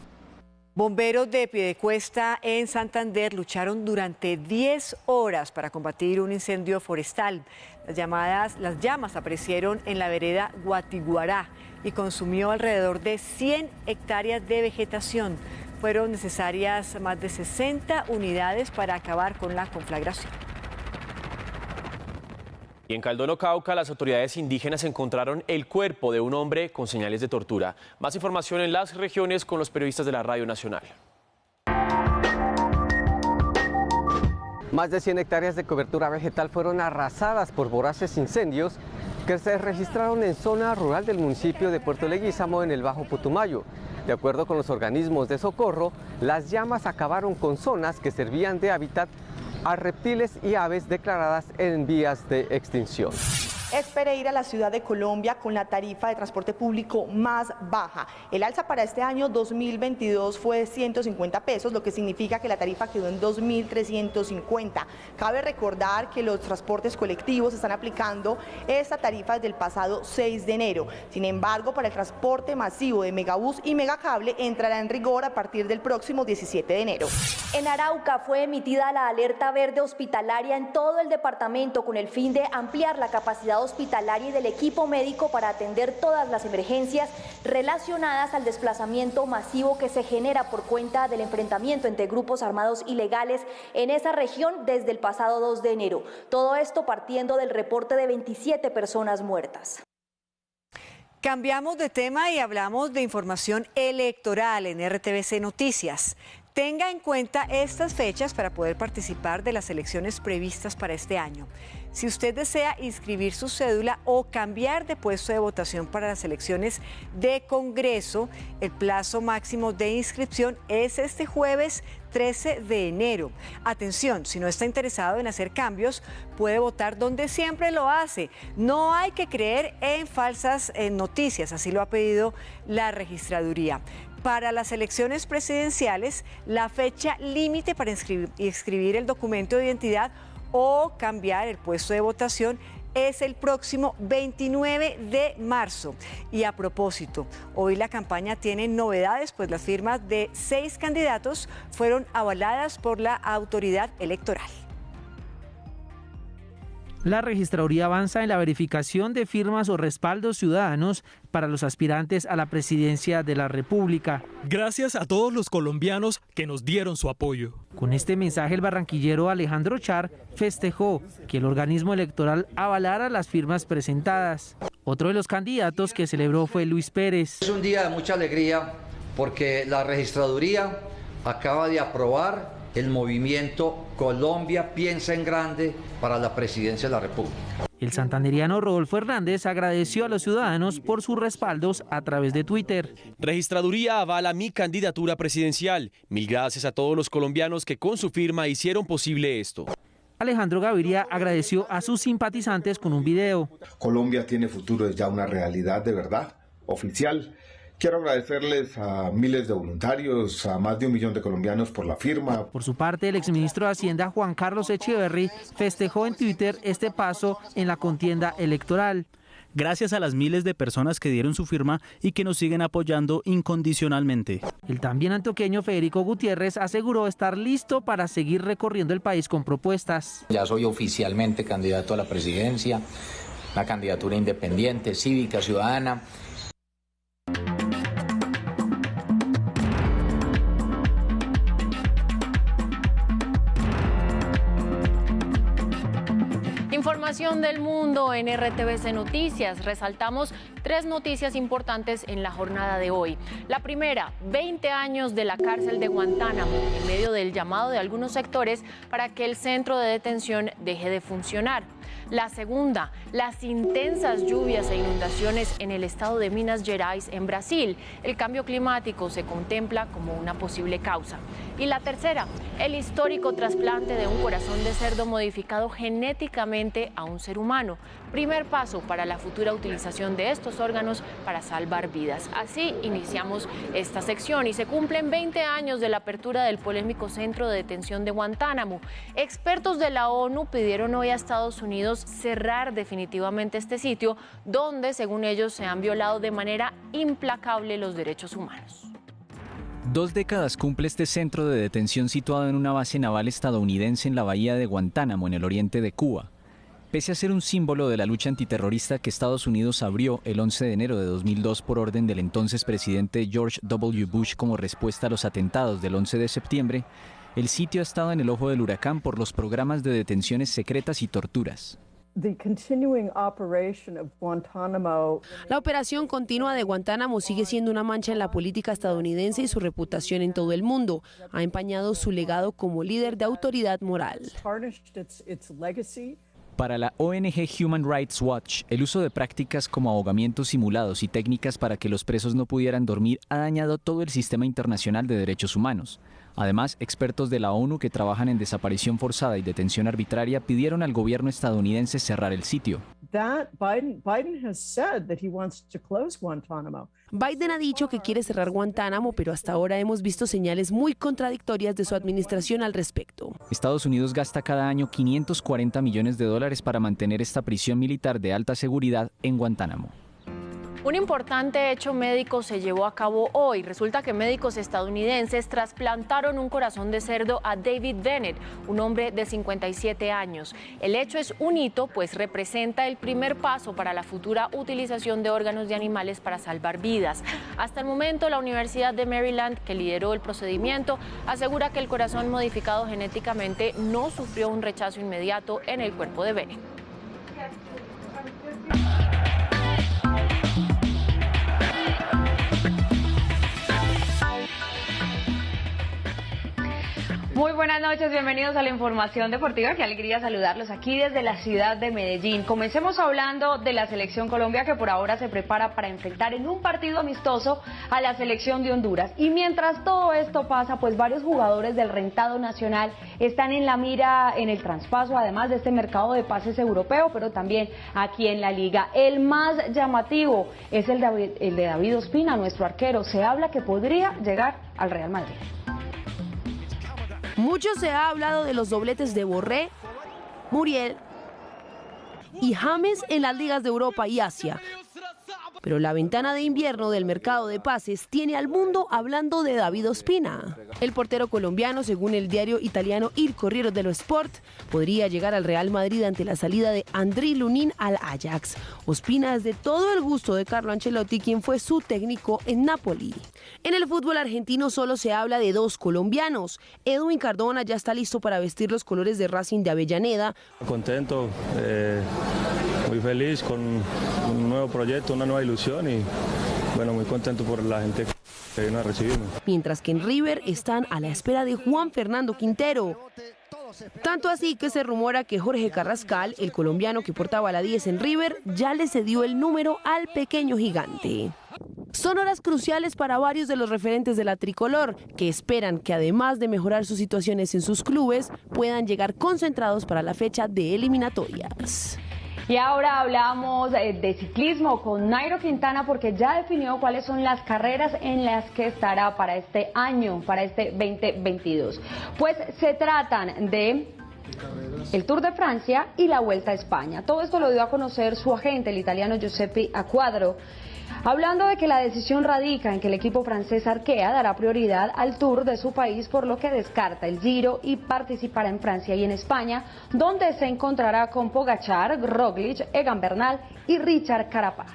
Bomberos de Piedecuesta en Santander lucharon durante 10 horas para combatir un incendio forestal. Las llamas aparecieron en la vereda Guatiguará y consumió alrededor de 100 hectáreas de vegetación. Fueron necesarias más de 60 unidades para acabar con la conflagración. Y en Caldono, Cauca, las autoridades indígenas encontraron el cuerpo de un hombre con señales de tortura. Más información en las regiones con los periodistas de la Radio Nacional. Más de 100 hectáreas de cobertura vegetal fueron arrasadas por voraces incendios que se registraron en zona rural del municipio de Puerto Leguízamo, en el Bajo Putumayo. De acuerdo con los organismos de socorro, las llamas acabaron con zonas que servían de hábitat a reptiles y aves declaradas en vías de extinción. Espere ir a la ciudad de Colombia con la tarifa de transporte público más baja. El alza para este año 2022 fue de 150 pesos, lo que significa que la tarifa quedó en 2.350. Cabe recordar que los transportes colectivos están aplicando esta tarifa desde el pasado 6 de enero. Sin embargo, para el transporte masivo de Megabús y Megacable entrará en rigor a partir del próximo 17 de enero. En Arauca fue emitida la alerta verde hospitalaria en todo el departamento con el fin de ampliar la capacidad hospitalaria y del equipo médico para atender todas las emergencias relacionadas al desplazamiento masivo que se genera por cuenta del enfrentamiento entre grupos armados ilegales en esa región desde el pasado 2 de enero. Todo esto partiendo del reporte de 27 personas muertas. Cambiamos de tema y hablamos de información electoral en RTVC Noticias. Tenga en cuenta estas fechas para poder participar de las elecciones previstas para este año. Si usted desea inscribir su cédula o cambiar de puesto de votación para las elecciones de Congreso, el plazo máximo de inscripción es este jueves 13 de enero. Atención, si no está interesado en hacer cambios, puede votar donde siempre lo hace. No hay que creer en falsas noticias, así lo ha pedido la registraduría. Para las elecciones presidenciales, la fecha límite para inscribir el documento de identidad o cambiar el puesto de votación es el próximo 29 de marzo. Y a propósito, hoy la campaña tiene novedades, pues las firmas de 6 candidatos fueron avaladas por la autoridad electoral. La registraduría avanza en la verificación de firmas o respaldos ciudadanos para los aspirantes a la presidencia de la República. Gracias a todos los colombianos que nos dieron su apoyo. Con este mensaje, el barranquillero Alejandro Char festejó que el organismo electoral avalara las firmas presentadas. Otro de los candidatos que celebró fue Luis Pérez. Es un día de mucha alegría porque la registraduría acaba de aprobar el movimiento Colombia Piensa en Grande para la presidencia de la República. El santanderiano Rodolfo Hernández agradeció a los ciudadanos por sus respaldos a través de Twitter. Registraduría avala mi candidatura presidencial. Mil gracias a todos los colombianos que con su firma hicieron posible esto. Alejandro Gaviria agradeció a sus simpatizantes con un video. Colombia tiene futuro, es ya una realidad de verdad, oficial. Quiero agradecerles a miles de voluntarios, a más de 1 millón de colombianos por la firma. Por su parte, el exministro de Hacienda, Juan Carlos Echeverry, festejó en Twitter este paso en la contienda electoral. Gracias a las miles de personas que dieron su firma y que nos siguen apoyando incondicionalmente. El también antioqueño Federico Gutiérrez aseguró estar listo para seguir recorriendo el país con propuestas. Ya soy oficialmente candidato a la presidencia, una candidatura independiente, cívica, ciudadana. Información del mundo en RTVC Noticias. Resaltamos 3 noticias importantes en la jornada de hoy. La primera, 20 años de la cárcel de Guantánamo, en medio del llamado de algunos sectores para que el centro de detención deje de funcionar. La segunda, las intensas lluvias e inundaciones en el estado de Minas Gerais, en Brasil. El cambio climático se contempla como una posible causa. Y la tercera, el histórico trasplante de un corazón de cerdo modificado genéticamente a un ser humano. Primer paso para la futura utilización de estos órganos para salvar vidas. Así iniciamos esta sección y se cumplen 20 años de la apertura del polémico centro de detención de Guantánamo. Expertos de la ONU pidieron hoy a Estados Unidos cerrar definitivamente este sitio donde, según ellos, se han violado de manera implacable los derechos humanos. 2 décadas cumple este centro de detención situado en una base naval estadounidense en la bahía de Guantánamo, en el oriente de Cuba. Pese a ser un símbolo de la lucha antiterrorista que Estados Unidos abrió el 11 de enero de 2002 por orden del entonces presidente George W. Bush como respuesta a los atentados del 11 de septiembre, el sitio ha estado en el ojo del huracán por los programas de detenciones secretas y torturas. La operación continua de Guantánamo sigue siendo una mancha en la política estadounidense y su reputación en todo el mundo. Ha empañado su legado como líder de autoridad moral. Para la ONG Human Rights Watch, el uso de prácticas como ahogamientos simulados y técnicas para que los presos no pudieran dormir ha dañado todo el sistema internacional de derechos humanos. Además, expertos de la ONU que trabajan en desaparición forzada y detención arbitraria pidieron al gobierno estadounidense cerrar el sitio. Biden ha dicho que quiere cerrar Guantánamo, pero hasta ahora hemos visto señales muy contradictorias de su administración al respecto. Estados Unidos gasta cada año $540 millones para mantener esta prisión militar de alta seguridad en Guantánamo. Un importante hecho médico se llevó a cabo hoy. Resulta que médicos estadounidenses trasplantaron un corazón de cerdo a David Bennett, un hombre de 57 años. El hecho es un hito, pues representa el primer paso para la futura utilización de órganos de animales para salvar vidas. Hasta el momento, la Universidad de Maryland, que lideró el procedimiento, asegura que el corazón modificado genéticamente no sufrió un rechazo inmediato en el cuerpo de Bennett. Muy buenas noches, bienvenidos a la información deportiva. Qué alegría saludarlos aquí desde la ciudad de Medellín. Comencemos hablando de la selección Colombia, que por ahora se prepara para enfrentar en un partido amistoso a la selección de Honduras. Y mientras todo esto pasa, pues varios jugadores del rentado nacional están en la mira en el traspaso, además de este mercado de pases europeo, pero también aquí en la liga. El más llamativo es el de David Ospina, nuestro arquero. Se habla que podría llegar al Real Madrid. Mucho se ha hablado de los dobletes de Borré, Muriel y James en las ligas de Europa y Asia. pero la ventana de invierno del mercado de pases tiene al mundo hablando de David Ospina. El portero colombiano, según el diario italiano Il Corriere dello Sport, podría llegar al Real Madrid ante la salida de Andriy Lunin al Ajax. Ospina es de todo el gusto de Carlo Ancelotti, quien fue su técnico en Napoli. En el fútbol argentino solo se habla de dos colombianos. Edwin Cardona ya está listo para vestir los colores de Racing de Avellaneda. Contento, muy feliz con un nuevo proyecto, una nueva ilusión y bueno, muy contento por la gente que vino a recibirme. Mientras que en River están a la espera de Juan Fernando Quintero. Tanto así que se rumora que Jorge Carrascal, el colombiano que portaba la 10 en River, ya le cedió el número al pequeño gigante. Son horas cruciales para varios de los referentes de la tricolor, que esperan que además de mejorar sus situaciones en sus clubes, puedan llegar concentrados para la fecha de eliminatorias. Y ahora hablamos de ciclismo con Nairo Quintana, porque ya definió cuáles son las carreras en las que estará para este año, para este 2022. Pues se tratan de el Tour de Francia y la Vuelta a España. Todo esto lo dio a conocer su agente, el italiano Giuseppe Acquadro, hablando de que la decisión radica en que el equipo francés Arkea dará prioridad al Tour de su país, por lo que descarta el Giro y participará en Francia y en España, donde se encontrará con Pogačar, Roglic, Egan Bernal y Richard Carapaz.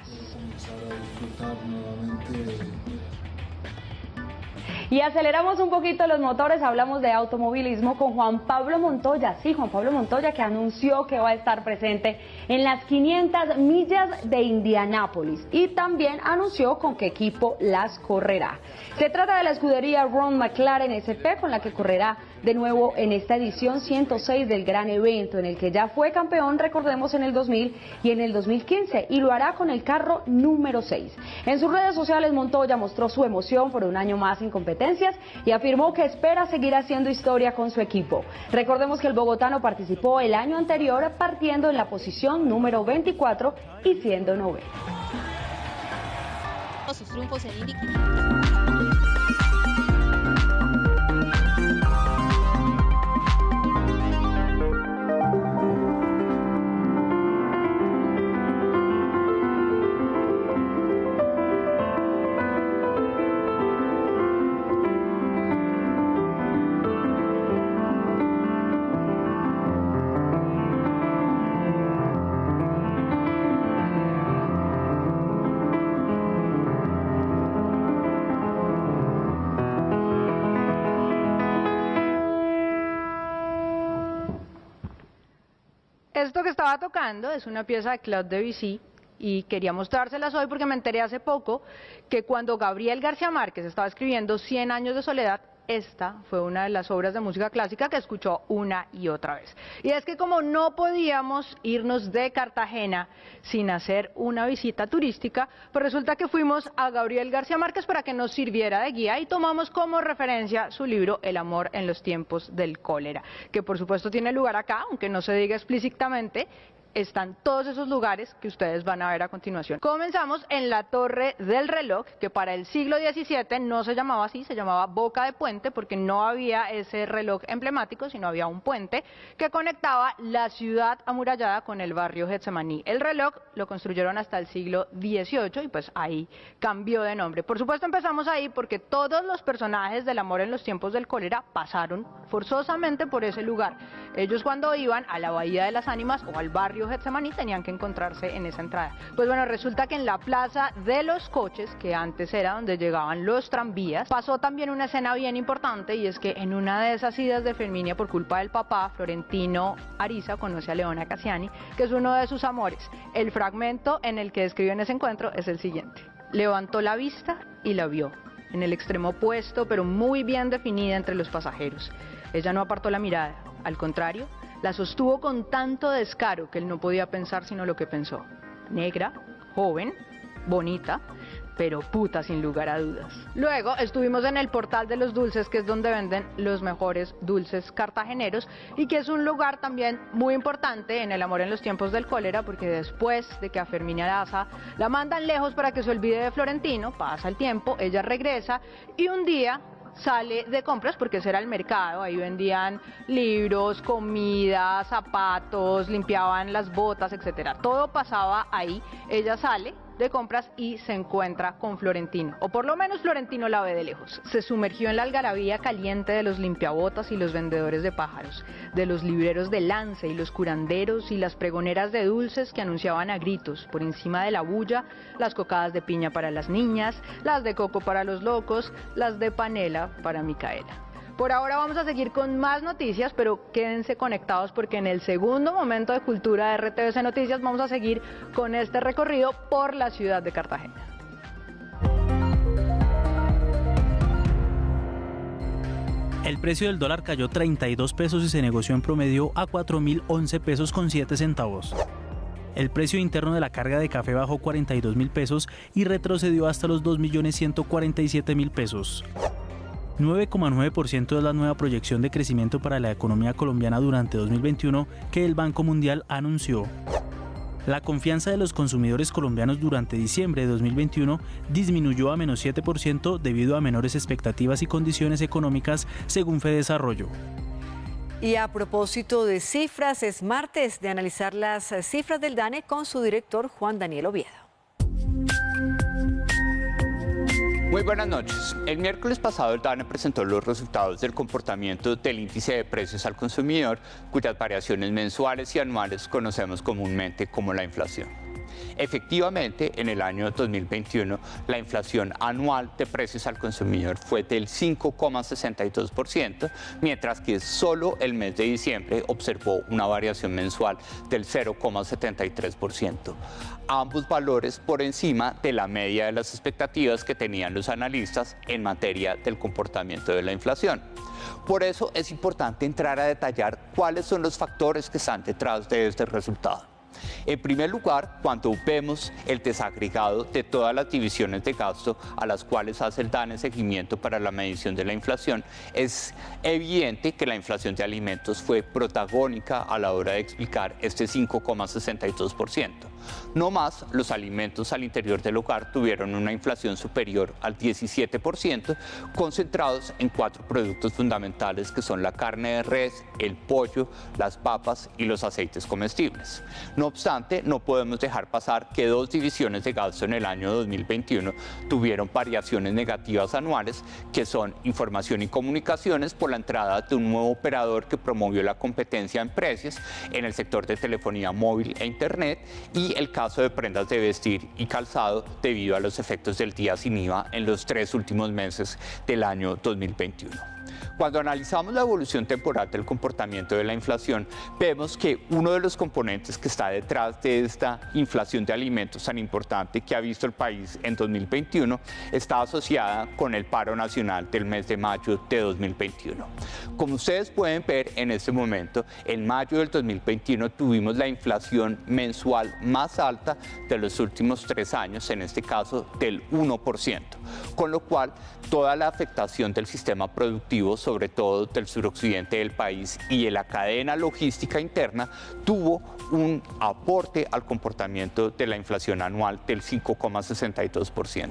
Y aceleramos un poquito los motores, hablamos de automovilismo con Juan Pablo Montoya. Sí, Juan Pablo Montoya, que anunció que va a estar presente en las 500 millas de Indianápolis y también anunció con qué equipo las correrá. Se trata de la escudería Ron McLaren SP, con la que correrá de nuevo en esta edición 106 del gran evento, en el que ya fue campeón, recordemos, en el 2000 y en el 2015, y lo hará con el carro número 6. En sus redes sociales, Montoya mostró su emoción por un año más en competencias y afirmó que espera seguir haciendo historia con su equipo. Recordemos que el bogotano participó el año anterior partiendo en la posición número 24 y siendo noveno. Sus triunfos en Indy. Esto que estaba tocando es una pieza de Claude Debussy y quería mostrárselas hoy porque me enteré hace poco que cuando Gabriel García Márquez estaba escribiendo 100 años de soledad, esta fue una de las obras de música clásica que escuchó una y otra vez. Y es que como no podíamos irnos de Cartagena sin hacer una visita turística, pues resulta que fuimos a Gabriel García Márquez para que nos sirviera de guía y tomamos como referencia su libro El amor en los tiempos del cólera, que por supuesto tiene lugar acá, aunque no se diga explícitamente. Están todos esos lugares que ustedes van a ver a continuación. Comenzamos en la Torre del Reloj, que para el siglo XVII no se llamaba así, se llamaba Boca de Puente, porque no había ese reloj emblemático, sino había un puente que conectaba la ciudad amurallada con el barrio Getsemaní. El reloj lo construyeron hasta el siglo XVIII y pues ahí cambió de nombre. Por supuesto empezamos ahí porque todos los personajes del amor en los tiempos del cólera pasaron forzosamente por ese lugar. Ellos cuando iban a la Bahía de las Ánimas o al barrio Getsemaní tenían que encontrarse en esa entrada. Pues bueno, resulta que en la Plaza de los Coches, que antes era donde llegaban los tranvías, pasó también una escena bien importante, y es que en una de esas idas de Firminia, por culpa del papá, Florentino Ariza conoce a Leona Cassiani, que es uno de sus amores. El fragmento en el que describe en ese encuentro es el siguiente: levantó la vista y la vio, en el extremo opuesto, pero muy bien definida entre los pasajeros. Ella no apartó la mirada, al contrario, la sostuvo con tanto descaro que él no podía pensar sino lo que pensó: negra, joven, bonita, pero puta sin lugar a dudas. Luego estuvimos en el Portal de los Dulces, que es donde venden los mejores dulces cartageneros y que es un lugar también muy importante en el amor en los tiempos del cólera, porque después de que a Ferminia Daza la mandan lejos para que se olvide de Florentino, pasa el tiempo, ella regresa y un día sale de compras, porque ese era el mercado, ahí vendían libros, comida, zapatos, limpiaban las botas, etcétera. Todo pasaba ahí. Ella sale de compras y se encuentra con Florentino, o por lo menos Florentino la ve de lejos. Se sumergió en la algarabía caliente de los limpiabotas y los vendedores de pájaros, de los libreros de lance y los curanderos y las pregoneras de dulces que anunciaban a gritos, por encima de la bulla, las cocadas de piña para las niñas, las de coco para los locos, las de panela para Micaela. Por ahora vamos a seguir con más noticias, pero quédense conectados porque en el segundo momento de Cultura de RTVC Noticias vamos a seguir con este recorrido por la ciudad de Cartagena. El precio del dólar cayó 32 pesos y se negoció en promedio a 4.011 pesos con 7 centavos. El precio interno de la carga de café bajó 42.000 pesos y retrocedió hasta los 2.147.000 pesos. 9,9% es la nueva proyección de crecimiento para la economía colombiana durante 2021 que el Banco Mundial anunció. La confianza de los consumidores colombianos durante diciembre de 2021 disminuyó a menos 7% debido a menores expectativas y condiciones económicas, según Fedesarrollo. Y a propósito de cifras, es martes de analizar las cifras del DANE con su director Juan Daniel Oviedo. Muy buenas noches. El miércoles pasado el DANE presentó los resultados del comportamiento del índice de precios al consumidor, cuyas variaciones mensuales y anuales conocemos comúnmente como la inflación. Efectivamente, en el año 2021, la inflación anual de precios al consumidor fue del 5,62%, mientras que solo el mes de diciembre observó una variación mensual del 0,73%. Ambos valores por encima de la media de las expectativas que tenían los analistas en materia del comportamiento de la inflación. Por eso es importante entrar a detallar cuáles son los factores que están detrás de este resultado. En primer lugar, cuando vemos el desagregado de todas las divisiones de gasto a las cuales hace el DANE seguimiento para la medición de la inflación, es evidente que la inflación de alimentos fue protagónica a la hora de explicar este 5,62%. No más, los alimentos al interior del hogar tuvieron una inflación superior al 17%, concentrados en 4 productos fundamentales que son la carne de res, el pollo, las papas y los aceites comestibles. No obstante, no podemos dejar pasar que 2 divisiones de gasto en el año 2021 tuvieron variaciones negativas anuales, que son información y comunicaciones por la entrada de un nuevo operador que promovió la competencia en precios en el sector de telefonía móvil e internet, y el caso de prendas de vestir y calzado debido a los efectos del día sin IVA en los 3 últimos meses del año 2021. Cuando analizamos la evolución temporal del comportamiento de la inflación, vemos que uno de los componentes que está detrás de esta inflación de alimentos tan importante que ha visto el país en 2021 está asociada con el paro nacional del mes de mayo de 2021. Como ustedes pueden ver en este momento, en mayo del 2021 tuvimos la inflación mensual más alta de los últimos 3 años, en este caso del 1%, con lo cual toda la afectación del sistema productivo, sobre todo del suroccidente del país y de la cadena logística interna, tuvo un aporte al comportamiento de la inflación anual del 5,62%.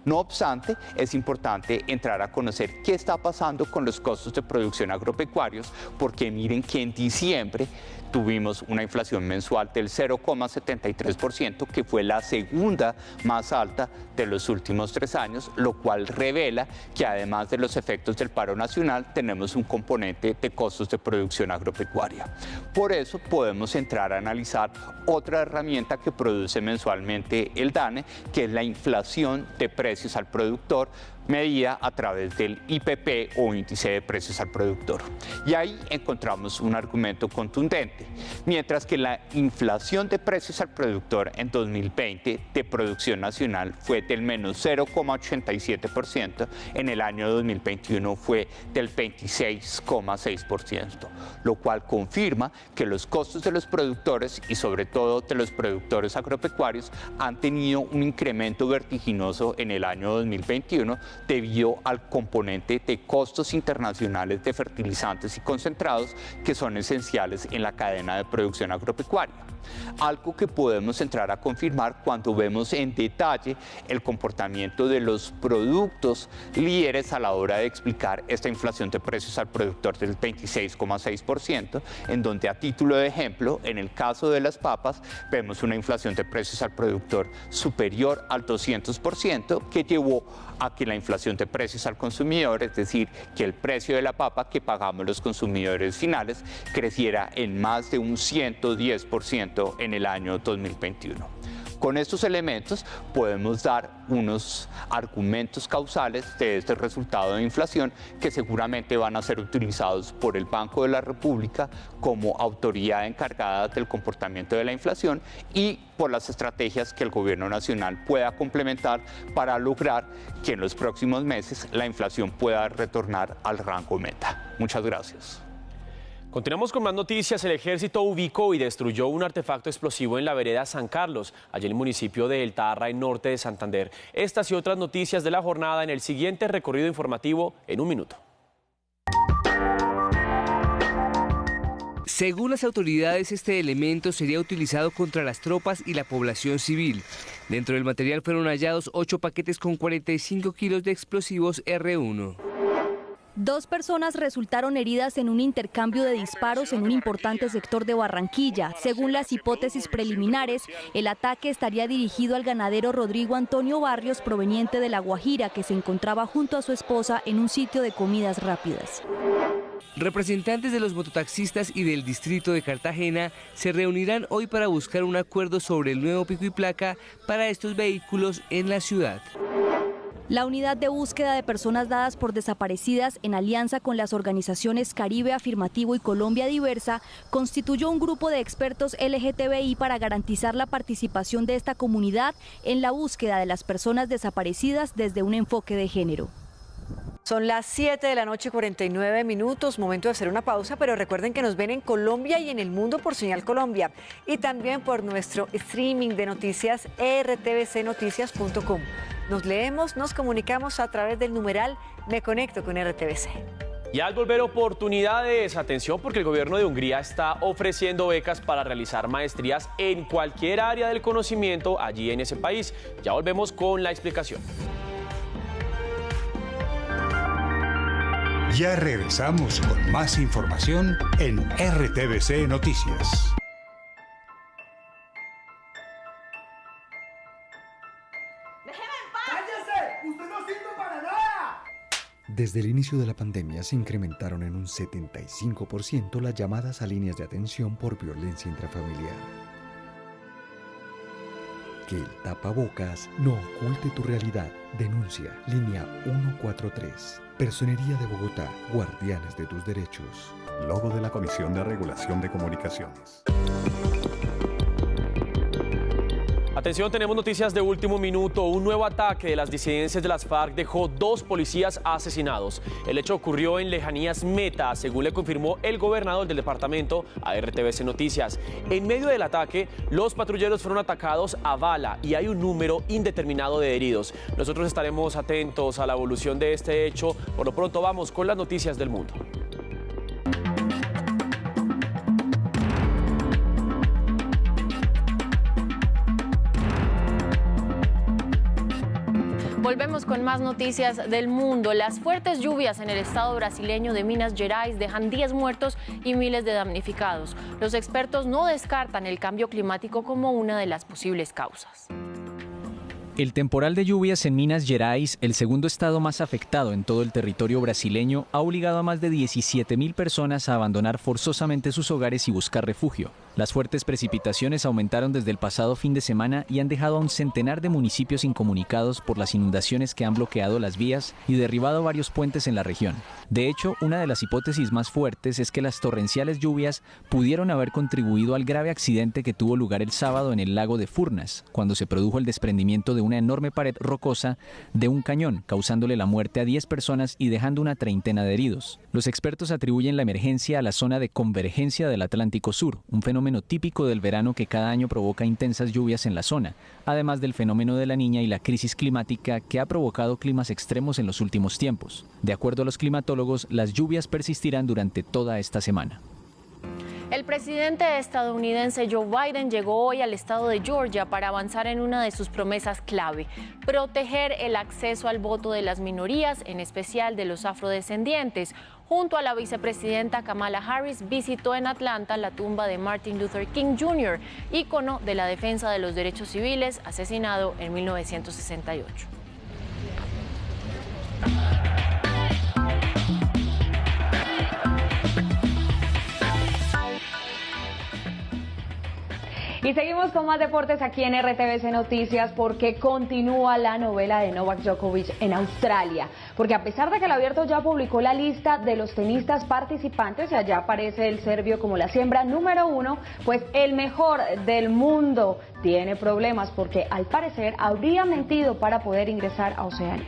No obstante, es importante entrar a conocer qué está pasando con los costos de producción agropecuarios, porque miren que en diciembre tuvimos una inflación mensual del 0,73%, que fue la segunda más alta de los últimos 3 años, lo cual revela que además de los efectos del paro nacional, tenemos un componente de costos de producción agropecuaria. Por eso podemos entrar a analizar otra herramienta que produce mensualmente el DANE, que es la inflación de precios al productor, medida a través del IPP o índice de precios al productor. Y ahí encontramos un argumento contundente. Mientras que la inflación de precios al productor en 2020 de producción nacional fue del menos 0,87%, en el año 2021 fue del 26,6%, lo cual confirma que los costos de los productores y sobre todo de los productores agropecuarios han tenido un incremento vertiginoso en el año 2021 debido al componente de costos internacionales de fertilizantes y concentrados que son esenciales en la cadena de producción agropecuaria. algo que podemos entrar a confirmar cuando vemos en detalle el comportamiento de los productos líderes a la hora de explicar esta inflación de precios al productor del 26,6%, en donde a título de ejemplo, en el caso de las papas, vemos una inflación de precios al productor superior al 200%, que llevó a que la inflación de precios al consumidor, es decir, que el precio de la papa que pagamos los consumidores finales, creciera en más de un 110% en el año 2021. Con estos elementos podemos dar unos argumentos causales de este resultado de inflación que seguramente van a ser utilizados por el Banco de la República como autoridad encargada del comportamiento de la inflación y por las estrategias que el Gobierno Nacional pueda complementar para lograr que en los próximos meses la inflación pueda retornar al rango meta. Muchas gracias. Continuamos con más noticias. El ejército ubicó y destruyó un artefacto explosivo en la vereda San Carlos, allí en el municipio de El Tarra, en norte de Santander. Estas y otras noticias de la jornada en el siguiente recorrido informativo en un minuto. Según las autoridades, este elemento sería utilizado contra las tropas y la población civil. Dentro del material fueron hallados 8 paquetes con 45 kilos de explosivos R1. 2 personas resultaron heridas en un intercambio de disparos en un importante sector de Barranquilla. Según las hipótesis preliminares, el ataque estaría dirigido al ganadero Rodrigo Antonio Barrios, proveniente de La Guajira, que se encontraba junto a su esposa en un sitio de comidas rápidas. Representantes de los mototaxistas y del distrito de Cartagena se reunirán hoy para buscar un acuerdo sobre el nuevo pico y placa para estos vehículos en la ciudad. La unidad de búsqueda de personas dadas por desaparecidas, en alianza con las organizaciones Caribe Afirmativo y Colombia Diversa, constituyó un grupo de expertos LGTBI para garantizar la participación de esta comunidad en la búsqueda de las personas desaparecidas desde un enfoque de género. Son las 7 de la noche, 49 minutos, momento de hacer una pausa, pero recuerden que nos ven en Colombia y en el mundo por Señal Colombia y también por nuestro streaming de noticias rtbcnoticias.com. Nos leemos, nos comunicamos a través del numeral Me Conecto con RTBC. Y al volver oportunidades, atención porque el gobierno de Hungría está ofreciendo becas para realizar maestrías en cualquier área del conocimiento allí en ese país. Ya volvemos con la explicación. Ya regresamos con más información en RTBC Noticias. Desde el inicio de la pandemia se incrementaron en un 75% las llamadas a líneas de atención por violencia intrafamiliar. Que el tapabocas no oculte tu realidad. Denuncia. Línea 143. Personería de Bogotá. Guardianes de tus derechos. Logo de la Comisión de Regulación de Comunicaciones. Atención, tenemos noticias de último minuto. Un nuevo ataque de las disidencias de las FARC dejó 2 policías asesinados. El hecho ocurrió en lejanías Meta, según le confirmó el gobernador del departamento a RTBC Noticias. En medio del ataque, los patrulleros fueron atacados a bala y hay un número indeterminado de heridos. Nosotros estaremos atentos a la evolución de este hecho. Por lo pronto vamos con las noticias del mundo. Volvemos con más noticias del mundo. Las fuertes lluvias en el estado brasileño de Minas Gerais dejan 10 muertos y miles de damnificados. Los expertos no descartan el cambio climático como una de las posibles causas. El temporal de lluvias en Minas Gerais, el segundo estado más afectado en todo el territorio brasileño, ha obligado a más de 17.000 personas a abandonar forzosamente sus hogares y buscar refugio. Las fuertes precipitaciones aumentaron desde el pasado fin de semana y han dejado a un centenar de municipios incomunicados por las inundaciones que han bloqueado las vías y derribado varios puentes en la región. De hecho, una de las hipótesis más fuertes es que las torrenciales lluvias pudieron haber contribuido al grave accidente que tuvo lugar el sábado en el lago de Furnas, cuando se produjo el desprendimiento de una enorme pared rocosa de un cañón, causándole la muerte a 10 personas y dejando una treintena de heridos. Los expertos atribuyen la emergencia a la zona de convergencia del Atlántico Sur, un fenómeno típico del verano que cada año provoca intensas lluvias en la zona, además del fenómeno de la Niña y la crisis climática que ha provocado climas extremos en los últimos tiempos. De acuerdo a los climatólogos, las lluvias persistirán durante toda esta semana. El presidente estadounidense Joe Biden llegó hoy al estado de Georgia para avanzar en una de sus promesas clave: proteger el acceso al voto de las minorías, en especial de los afrodescendientes. Junto a la vicepresidenta Kamala Harris, visitó en Atlanta la tumba de Martin Luther King Jr., ícono de la defensa de los derechos civiles, asesinado en 1968. Y seguimos con más deportes aquí en RTVC Noticias, porque continúa la novela de Novak Djokovic en Australia. Porque a pesar de que el Abierto ya publicó la lista de los tenistas participantes, y allá aparece el serbio como la siembra número 1, pues el mejor del mundo tiene problemas porque al parecer habría mentido para poder ingresar a Oceanía.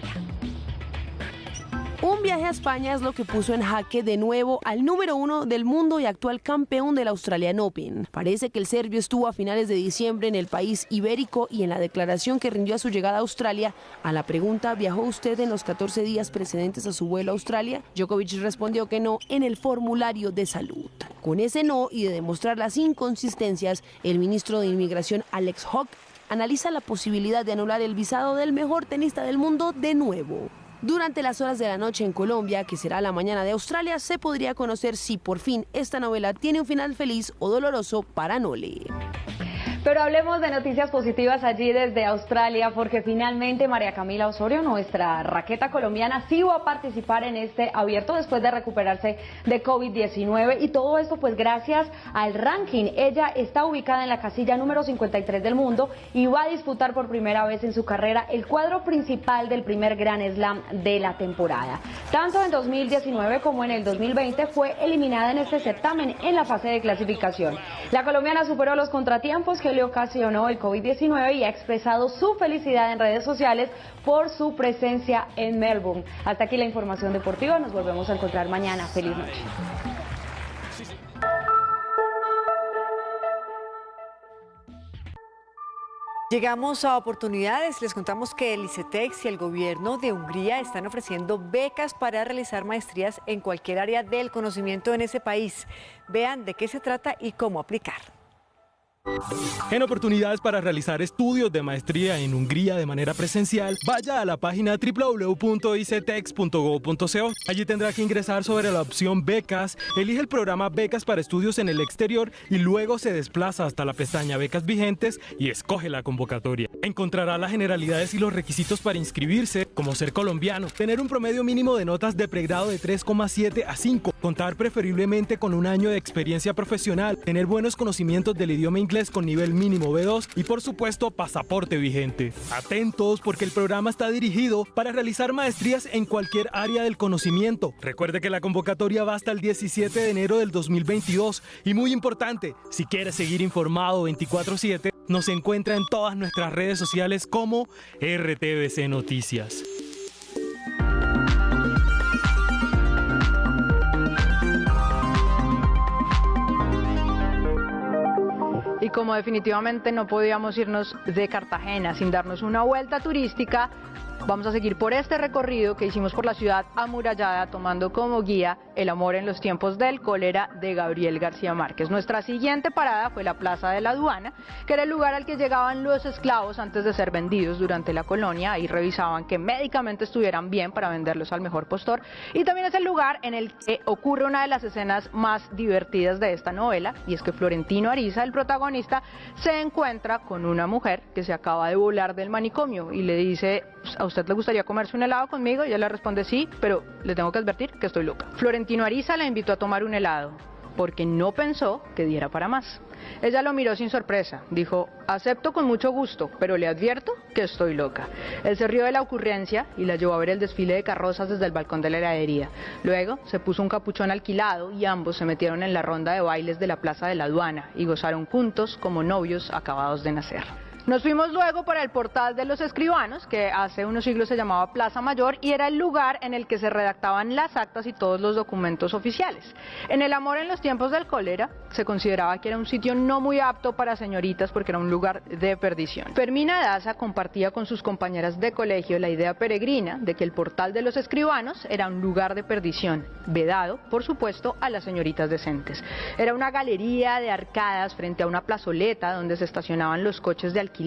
Un viaje a España es lo que puso en jaque de nuevo al número 1 del mundo y actual campeón del Australian Open. Parece que el serbio estuvo a finales de diciembre en el país ibérico, y en la declaración que rindió a su llegada a Australia, a la pregunta ¿viajó usted en los 14 días precedentes a su vuelo a Australia?, Djokovic respondió que no en el formulario de salud. Con ese no y de demostrar las inconsistencias, el ministro de Inmigración Alex Hawke analiza la posibilidad de anular el visado del mejor tenista del mundo de nuevo. Durante las horas de la noche en Colombia, que será la mañana de Australia, se podría conocer si por fin esta novela tiene un final feliz o doloroso para Nole. Pero hablemos de noticias positivas allí desde Australia, porque finalmente María Camila Osorio, nuestra raqueta colombiana, sí va a participar en este abierto después de recuperarse de COVID-19, y todo esto pues gracias al ranking. Ella está ubicada en la casilla número 53 del mundo y va a disputar por primera vez en su carrera el cuadro principal del primer Grand Slam de la temporada. Tanto en 2019 como en el 2020 fue eliminada en este certamen en la fase de clasificación. La colombiana superó los contratiempos que le ocasionó el COVID-19 y ha expresado su felicidad en redes sociales por su presencia en Melbourne. Hasta aquí la información deportiva, nos volvemos a encontrar mañana. Feliz noche. Llegamos a oportunidades. Les contamos que el ICETEX y el gobierno de Hungría están ofreciendo becas para realizar maestrías en cualquier área del conocimiento en ese país. Vean de qué se trata y cómo aplicar. En oportunidades para realizar estudios de maestría en Hungría de manera presencial, vaya a la página www.icetex.gov.co. Allí tendrá que ingresar sobre la opción Becas, elige el programa Becas para estudios en el exterior y luego se desplaza hasta la pestaña Becas vigentes y escoge la convocatoria. Encontrará las generalidades y los requisitos para inscribirse, como ser colombiano, tener un promedio mínimo de notas de pregrado de 3,7 a 5, contar preferiblemente con un año de experiencia profesional, tener buenos conocimientos del idioma inglés con nivel mínimo B2 y por supuesto pasaporte vigente. Atentos, porque el programa está dirigido para realizar maestrías en cualquier área del conocimiento. Recuerde que la convocatoria va hasta el 17 de enero del 2022 y muy importante, si quiere seguir informado 24/7, nos encuentra en todas nuestras redes sociales como RTVC Noticias. Y como definitivamente no podíamos irnos de Cartagena sin darnos una vuelta turística, vamos a seguir por este recorrido que hicimos por la ciudad amurallada, tomando como guía El amor en los tiempos del cólera de Gabriel García Márquez. Nuestra siguiente parada fue la Plaza de la Aduana, que era el lugar al que llegaban los esclavos antes de ser vendidos durante la colonia. Ahí revisaban que médicamente estuvieran bien para venderlos al mejor postor. Y también es el lugar en el que ocurre una de las escenas más divertidas de esta novela, y es que Florentino Ariza, el protagonista, se encuentra con una mujer que se acaba de volar del manicomio y le dice: ¿a usted le gustaría comerse un helado conmigo? Y ella le responde: sí, pero le tengo que advertir que estoy loca. Florentino Ariza la invitó a tomar un helado porque no pensó que diera para más. Ella lo miró sin sorpresa, dijo: acepto con mucho gusto, pero le advierto que estoy loca. Él se rió de la ocurrencia y la llevó a ver el desfile de carrozas desde el balcón de la heladería. Luego se puso un capuchón alquilado y ambos se metieron en la ronda de bailes de la Plaza de la Aduana y gozaron juntos como novios acabados de nacer. Nos fuimos luego para el Portal de los Escribanos, que hace unos siglos se llamaba Plaza Mayor, y era el lugar en el que se redactaban las actas y todos los documentos oficiales. En El amor en los tiempos del cólera se consideraba que era un sitio no muy apto para señoritas porque era un lugar de perdición. Fermina Daza compartía con sus compañeras de colegio la idea peregrina de que el Portal de los Escribanos era un lugar de perdición, vedado, por supuesto, a las señoritas decentes. Era una galería de arcadas frente a una plazoleta donde se estacionaban los coches de alquiler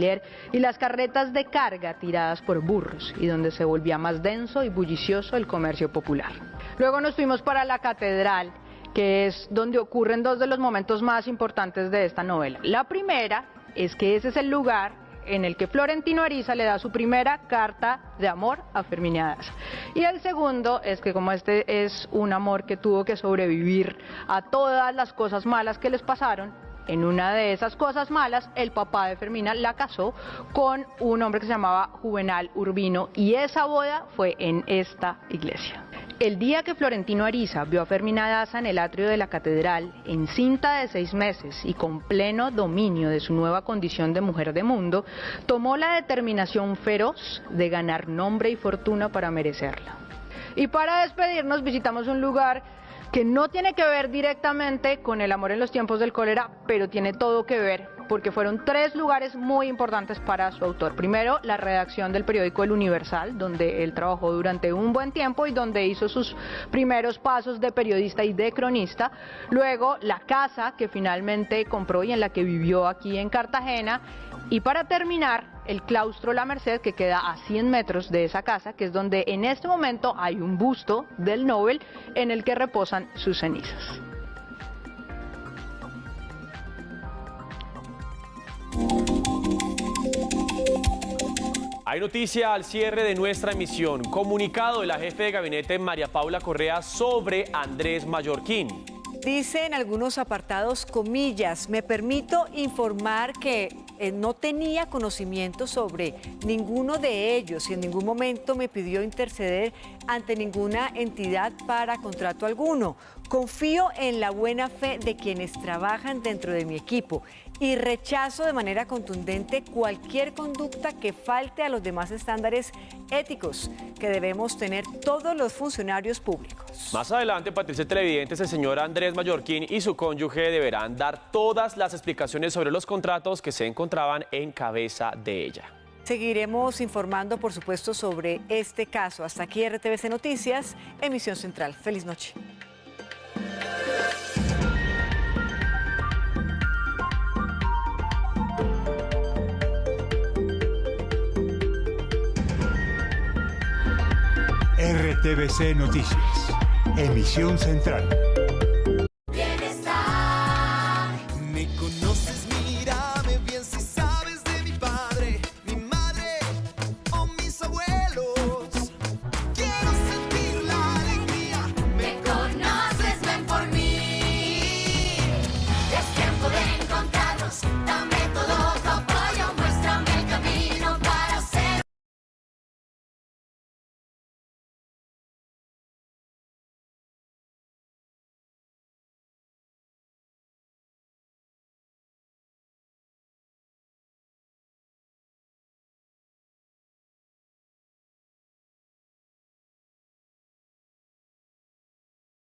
y las carretas de carga tiradas por burros, y donde se volvía más denso y bullicioso el comercio popular. Luego nos fuimos para la catedral, que es donde ocurren dos de los momentos más importantes de esta novela. La primera es que ese es el lugar en el que Florentino Ariza le da su primera carta de amor a Fermina Daza. Y el segundo es que, como este es un amor que tuvo que sobrevivir a todas las cosas malas que les pasaron, en una de esas cosas malas, el papá de Fermina la casó con un hombre que se llamaba Juvenal Urbino, y esa boda fue en esta iglesia. El día que Florentino Ariza vio a Fermina Daza en el atrio de la catedral, encinta de 6 meses y con pleno dominio de su nueva condición de mujer de mundo, tomó la determinación feroz de ganar nombre y fortuna para merecerla. Y para despedirnos visitamos un lugar que no tiene que ver directamente con El amor en los tiempos del cólera, pero tiene todo que ver, porque fueron 3 lugares muy importantes para su autor. Primero, la redacción del periódico El Universal, donde él trabajó durante un buen tiempo y donde hizo sus primeros pasos de periodista y de cronista. Luego, la casa que finalmente compró y en la que vivió aquí en Cartagena. Y para terminar, el claustro La Merced, que queda a 100 metros de esa casa, que es donde en este momento hay un busto del Nobel en el que reposan sus cenizas. Hay noticia al cierre de nuestra emisión. Comunicado de la jefe de gabinete María Paula Correa sobre Andrés Mallorquín. Dice en algunos apartados, comillas, me permito informar que no tenía conocimiento sobre ninguno de ellos y en ningún momento me pidió interceder ante ninguna entidad para contrato alguno. Confío en la buena fe de quienes trabajan dentro de mi equipo y rechazo de manera contundente cualquier conducta que falte a los demás estándares éticos que debemos tener todos los funcionarios públicos. Más adelante, Patricia Televidentes, el señor Andrés Mallorquín y su cónyuge deberán dar todas las explicaciones sobre los contratos que se encontraban en cabeza de ella. Seguiremos informando, por supuesto, sobre este caso. Hasta aquí RTVC Noticias, emisión central. Feliz noche. RTVC Noticias, emisión central.